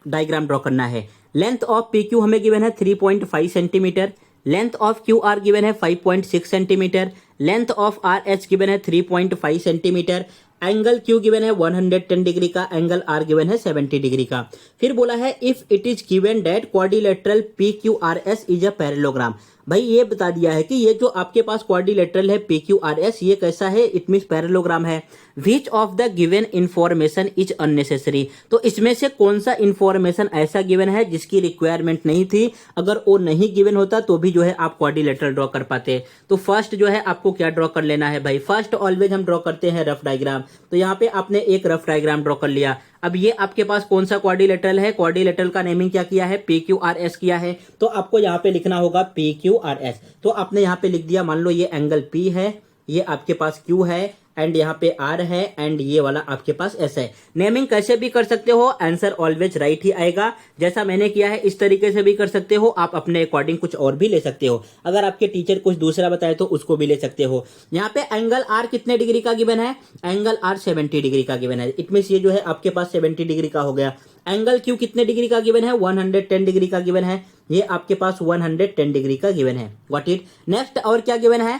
डायग्राम ड्रॉ करना है। लेंथ ऑफ PQ हमें गिवन है 3.5 centimetre. Length of QR given है 5.6 centimetre. Length of RH given है 3.5 सेंटीमीटर। एंगल Q गिवन है 110 डिग्री का, एंगल R गिवन है 70 डिग्री का। फिर बोला है if it is given that quadrilateral PQRS is a parallelogram. भाई ये बता दिया है कि ये जो आपके पास क्वाड्रिलेटरल है PQRS ये कैसा है, इट मींस पैरेललोग्राम है। Which of the given information is unnecessary. तो इसमें से कौन सा इंफॉर्मेशन ऐसा गिवन है जिसकी रिक्वायरमेंट नहीं थी, अगर वो नहीं गिवन होता तो भी जो है आप क्वाड्रिलेटरल ड्रॉ कर पाते। तो फर्स्ट जो है आपको क्या ड्रॉ कर लेना है भाई, फर्स्ट ऑलवेज हम ड्रॉ करते हैं रफ डायग्राम। तो यहाँ पे आपने एक रफ डायग्राम ड्रॉ कर लिया। अब ये आपके पास कौन सा क्वाड्रिलेटरल है, क्वाड्रिलेटरल का नेमिंग क्या किया है, PQRS किया है। तो आपको यहाँ पे लिखना होगा PQRS। तो आपने यहाँ पे लिख दिया, मान लो ये एंगल P है, ये आपके पास Q है एंड यहाँ पे R है एंड ये वाला आपके पास S है। नेमिंग कैसे भी कर सकते हो, आंसर ऑलवेज राइट ही आएगा। जैसा मैंने किया है इस तरीके से भी कर सकते हो, आप अपने अकॉर्डिंग कुछ और भी ले सकते हो। अगर आपके टीचर कुछ दूसरा बताए तो उसको भी ले सकते हो। यहाँ पे एंगल R कितने डिग्री का गिवन है, एंगल R 70 डिग्री का गिवन है। इट मींस ये जो है आपके पास 70 डिग्री का हो गया। एंगल Q कितने डिग्री का गिवन है, 110 डिग्री का गिवन है। ये आपके पास 110 डिग्री का गिवन है। Got it. नेक्स्ट और क्या गिवन है,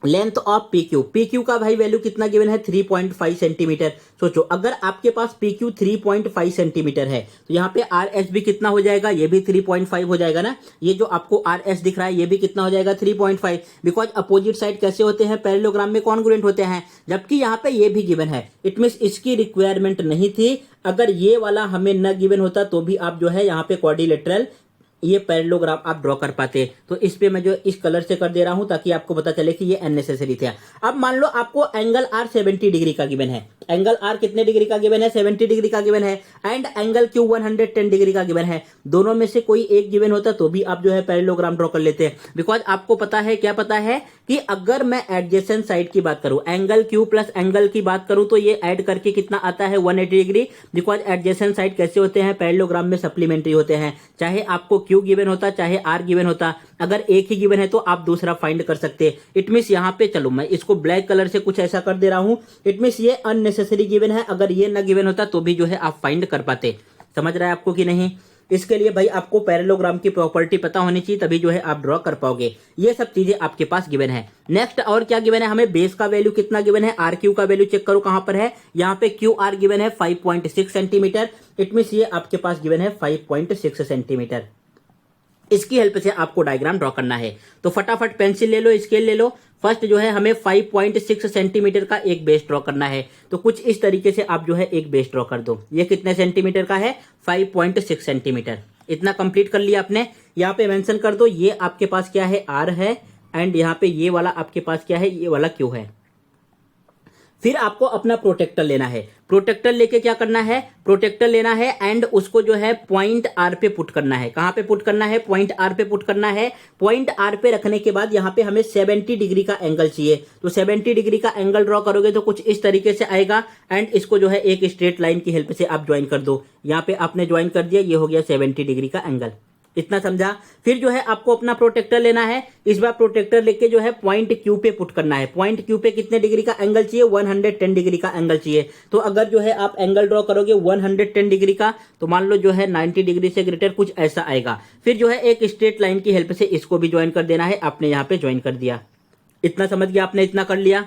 लेंथ ऑफ PQ का भाई वैल्यू कितना गिवन है, 3.5 सेंटीमीटर। सोचो अगर आपके पास PQ 3.5 सेंटीमीटर है तो यहाँ पे RS भी कितना हो जाएगा, ये भी 3.5 हो जाएगा ना। ये जो आपको RS दिख रहा है ये भी कितना हो जाएगा, 3.5। बिकॉज अपोजिट साइड कैसे होते हैं, पैरेललोग्राम में कॉन्ग्रुएंट होते हैं। जबकि यहाँ पे ये भी गिवन है, इट मींस इसकी रिक्वायरमेंट नहीं थी। अगर ये वाला हमें न गिवन होता तो भी आप जो है यहाँ पे क्वाड्रिलेटरल ये पैरेललोग्राम आप ड्रॉ कर पाते। तो इस पे मैं जो इस कलर से कर दे रहा हूं ताकि आपको पता चले कि ये अननेसेसरी थे। अब मान लो आपको एंगल आर 70 डिग्री का गिवन है, एंगल आर कितने डिग्री का गिवन है, 70 डिग्री का गिवन है, एंड एंगल क्यू 110 डिग्री का गिवन है। दोनों में से कोई एक गिवन होता तो भी आप जो है पैरेललोग्राम ड्रॉ कर लेते हैं, बिकॉज आपको पता है, क्या पता है कि अगर मैं एडजेसेंट साइड की बात करूं, एंगल क्यू प्लस एंगल की बात करूं, तो ये ऐड करके कितना आता है 180 डिग्री। बिकॉज एडजेसेंट साइड कैसे होते हैं पैरेललोग्राम में, सप्लीमेंट्री होते हैं। चाहे आपको क्यू गिवन होता चाहे आर गिवन होता, अगर एक ही गिवन है तो आप दूसरा फाइंड कर सकते। इट मींस यहां पे चलो मैं इसको ब्लैक कलर से कुछ ऐसा कर दे रहा हूं, इट मींस ये अननेसेसरी गिवन है, अगर ये न गिवन होता तो भी जो है आप फाइंड कर पाते। समझ रहा है आपको कि नहीं? इसके लिए भाई आपको पैरेललोग्राम की प्रॉपर्टी पता होनी चाहिए, तभी जो है आप ड्रॉ कर पाओगे। ये सब चीजें आपके पास गिवन है। नेक्स्ट और क्या गिवन है, हमें बेस का वैल्यू कितना गिवन है, आर क्यू का वैल्यू चेक करो कहां पर है। यहाँ पे क्यू आर गिवन है 5.6 सेंटीमीटर, इट मींस ये आपके पास गिवन है 5.6 सेंटीमीटर। इसकी हेल्प से आपको डायग्राम ड्रॉ करना है। तो फटाफट पेंसिल ले लो, स्केल ले लो। फर्स्ट जो है हमें 5.6 सेंटीमीटर का एक बेस ड्रॉ करना है। तो कुछ इस तरीके से आप जो है एक बेस ड्रॉ कर दो। ये कितने सेंटीमीटर का है, 5.6 सेंटीमीटर। इतना कंप्लीट कर लिया आपने। यहाँ पे मेंशन कर दो, ये आपके पास क्या है, आर है, एंड यहाँ पे ये वाला आपके पास क्या है, ये वाला क्यू है। फिर आपको अपना प्रोटेक्टर लेना है। प्रोटेक्टर लेके क्या करना है, प्रोटेक्टर लेना है एंड उसको जो है पॉइंट आर पे पुट करना है। कहां पे पुट करना है, पॉइंट आर पे पुट करना है। पॉइंट आर पे रखने के बाद यहां पे हमें 70 डिग्री का एंगल चाहिए। तो 70 डिग्री का एंगल ड्रॉ करोगे तो कुछ इस तरीके से आएगा, एंड इसको जो है एक स्ट्रेट लाइन की हेल्प से आप ज्वाइन कर दो। यहां पे आपने ज्वाइन कर दिया, ये हो गया 70 डिग्री का एंगल। इतना समझा? फिर जो है आपको अपना प्रोटेक्टर लेना है। इस बार प्रोटेक्टर लेके जो है पॉइंट क्यू पे पुट करना है। पॉइंट क्यू पे कितने डिग्री का एंगल चाहिए, 110 डिग्री का एंगल चाहिए। तो अगर जो है आप एंगल ड्रॉ करोगे 110 डिग्री का, तो मान लो जो है 90 डिग्री से ग्रेटर कुछ ऐसा आएगा। फिर जो है एक स्ट्रेट लाइन की हेल्प से इसको भी ज्वाइन कर देना है। आपने यहाँ पे ज्वाइन कर दिया। इतना समझ गया आपने? इतना कर लिया,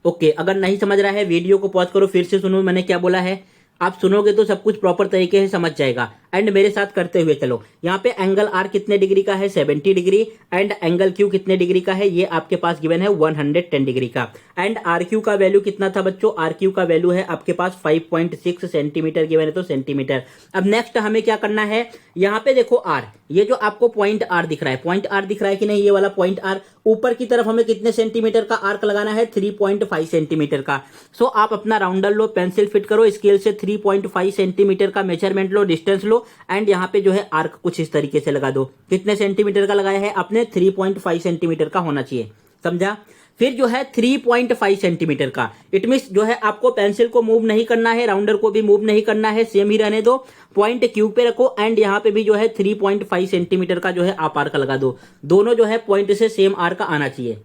ओके। अगर नहीं समझ रहा है वीडियो को पॉज करो, फिर से सुनो मैंने क्या बोला है। आप सुनोगे तो सब कुछ प्रॉपर तरीके से समझ जाएगा। एंड मेरे साथ करते हुए चलो। यहाँ पे एंगल आर कितने डिग्री का है, 70 डिग्री, एंड एंगल क्यू कितने डिग्री का है, ये आपके पास गिवन है 110 डिग्री का। एंड आर क्यू का वैल्यू कितना था बच्चों, आर क्यू का वैल्यू है आपके पास 5.6 सेंटीमीटर गिवन है, तो सेंटीमीटर। अब नेक्स्ट हमें क्या करना है, यहाँ पे देखो आर, ये जो आपको पॉइंट आर दिख रहा है, पॉइंट आर दिख रहा है कि नहीं, ये वाला पॉइंट आर, ऊपर की तरफ हमें कितने सेंटीमीटर का आर्क लगाना है, 3.5 सेंटीमीटर का। सो आप अपना राउंडर लो, पेंसिल फिट करो, स्केल से 3.5 सेंटीमीटर का measurement low, distance low, and यहाँ पे जो है आर्क कुछ इस तरीके से लगा दो। कितने सेंटीमीटर का लगाया है आपने, 3.5 सेंटीमीटर का होना चाहिए। समझा? फिर जो है 3.5 सेंटीमीटर का, इट मींस जो है आपको पेंसिल को मूव नहीं करना है, राउंडर को भी मूव नहीं करना है, सेम ही रहने दो। पॉइंट क्यू पे रखो एंड यहाँ पे भी जो है 3.5 सेंटीमीटर का जो है आप आर्क लगा दो। दोनों जो है पॉइंट से सेम आर्क आना चाहिए।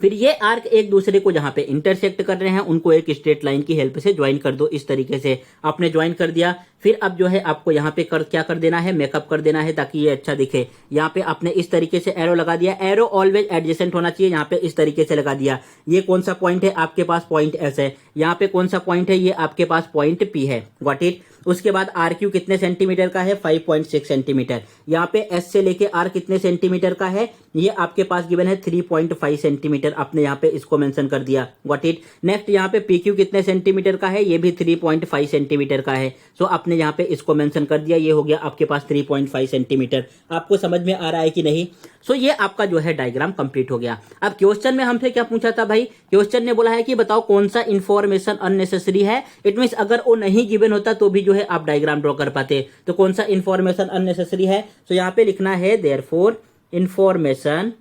फिर ये आर्क एक दूसरे को जहां पे इंटरसेक्ट कर रहे हैं उनको एक स्ट्रेट लाइन की हेल्प से ज्वाइन कर दो। इस तरीके से आपने ज्वाइन कर दिया। फिर अब जो है आपको यहाँ पे क्या कर देना है, मेकअप कर देना है ताकि ये अच्छा दिखे। यहाँ पे आपने इस तरीके से एरो लगा दिया। एरो ऑलवेज एडजेसेंट होना चाहिए, यहाँ पे इस तरीके से लगा दिया। ये कौन सा पॉइंट है आपके पास, पॉइंट एस है। यहाँ पे कौन सा पॉइंट है, ये आपके पास पॉइंट पी है। Got it? उसके बाद आर क्यू कितने सेंटीमीटर का है, 5.6 सेंटीमीटर। यहाँ पे एस से लेके आर कितने सेंटीमीटर का है, ये आपके पास गिवन है 3.5 सेंटीमीटर। आपने यहाँ पे इसको मेंशन कर दिया। Got it? नेक्स्ट यहाँ पे पी क्यू कितने सेंटीमीटर का है, ये भी 3.5 सेंटीमीटर का है। सो आपने यहाँ पे इसको मेंशन कर दिया। ये हो गया आपके पास 3.5 सेंटीमीटर। आपको समझ में आ रहा है कि नहीं? सो ये आपका जो है डायग्राम कंप्लीट हो गया। अब क्वेश्चन में हमसे क्या पूछा था भाई, क्वेश्चन ने बोला है कि बताओ कौन सा इंफॉर्मेशन अननेसेसरी है। इट मींस अगर वो नहीं गिवन होता तो भी जो है आप डायग्राम ड्रॉ कर पाते। तो कौन सा इंफॉर्मेशन अननेसेसरी है, तो यहाँ पे लिखना है देयरफॉर इंफॉर्मेशन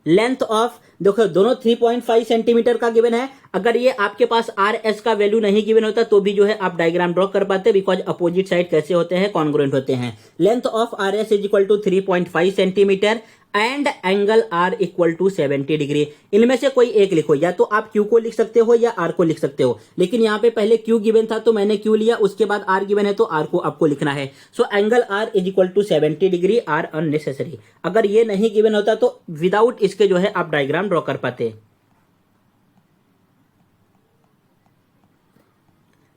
लेंथ ऑफ, देखो दोनों 3.5 सेंटीमीटर का गिवन है। अगर ये आपके पास आर एस का वैल्यू नहीं गिवन होता तो भी जो है आप डायग्राम ड्रॉ कर पाते, बिकॉज अपोजिट साइड कैसे होते हैं, कॉन्ग्रुएंट होते हैं। Length of R S is equal to 3.5 centimetre and angle R equal to 70 degree. इनमें से कोई एक लिखो, या तो आप क्यू को लिख सकते हो या आर को लिख सकते हो। लेकिन यहाँ पे पहले क्यू गिवन था तो मैंने क्यू लिया, उसके बाद आर गिवन है तो आर को आपको लिखना है। So angle R is equal to 70 degree, are unnecessary. अगर ये नहीं गिवन होता तो विदाउट इसके जो है आप डायग्राम ड्रॉ कर पाते।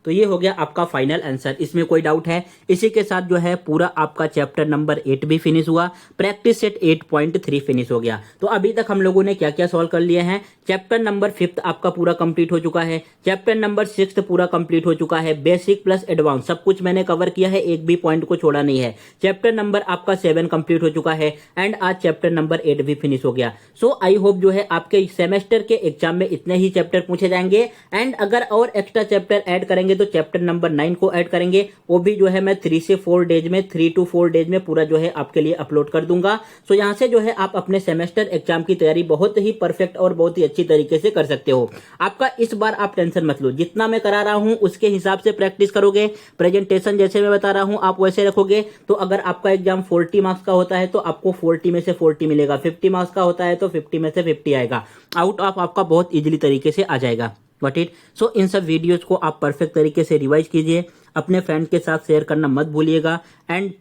तो ये हो गया आपका फाइनल आंसर, इसमें कोई डाउट है? इसी के साथ जो है पूरा आपका चैप्टर नंबर 8 भी फिनिश हुआ, प्रैक्टिस सेट 8.3 फिनिश हो गया। तो अभी तक हम लोगों ने क्या क्या सॉल्व कर लिए हैं? चैप्टर नंबर 5 आपका पूरा कंप्लीट हो चुका है, चैप्टर नंबर 6 पूरा कंप्लीट हो चुका है, बेसिक प्लस एडवांस सब कुछ मैंने कवर किया है, एक भी पॉइंट को छोड़ा नहीं है। चैप्टर नंबर आपका 7 कंप्लीट हो चुका है एंड आज चैप्टर नंबर 8 भी फिनिश हो गया। सो आई होप जो है आपके सेमेस्टर के एग्जाम में इतने ही चैप्टर पूछे जाएंगे एंड अगर और एक्स्ट्रा चैप्टर ऐड करेंगे तो चैप्टर नंबर 9 को ऐड करेंगे, वो भी जो है मैं 3 से 4 डेज में 3 to 4 डेज में पूरा जो है आपके लिए अपलोड कर दूंगा। सो यहां से जो है आप अपने सेमेस्टर एग्जाम की तैयारी बहुत ही परफेक्ट और बहुत ही अच्छी तरीके से कर सकते हो। आपका इस बार आप टेंशन मत लो, जितना मैं करा रहा हूं उसके हिसाब से प्रैक्टिस करोगे, प्रेजेंटेशन जैसे मैं बता रहा हूं आप वैसे रखोगे, तो अगर आपका एग्जाम 40 मार्क्स का होता है तो आपको 40 में से 40 मिलेगा, 50 मार्क्स का होता है तो 50 में से 50 आएगा, आउट ऑफ आपका बहुत इजीली तरीके से आ जाएगा। बट इट सो इन सब वीडियोज को आप परफेक्ट तरीके से रिवाइज कीजिए, अपने फ्रेंड के साथ शेयर करना मत भूलिएगा एंड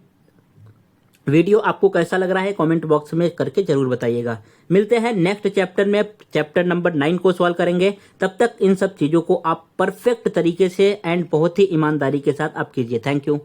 वीडियो आपको कैसा लग रहा है कमेंट बॉक्स में करके जरूर बताइएगा। मिलते हैं नेक्स्ट चैप्टर में, चैप्टर नंबर 9 को सॉल्व करेंगे। तब तक इन सब चीज़ों को आप परफेक्ट तरीके से एंड बहुत ही ईमानदारी के साथ आप कीजिए। Thank you.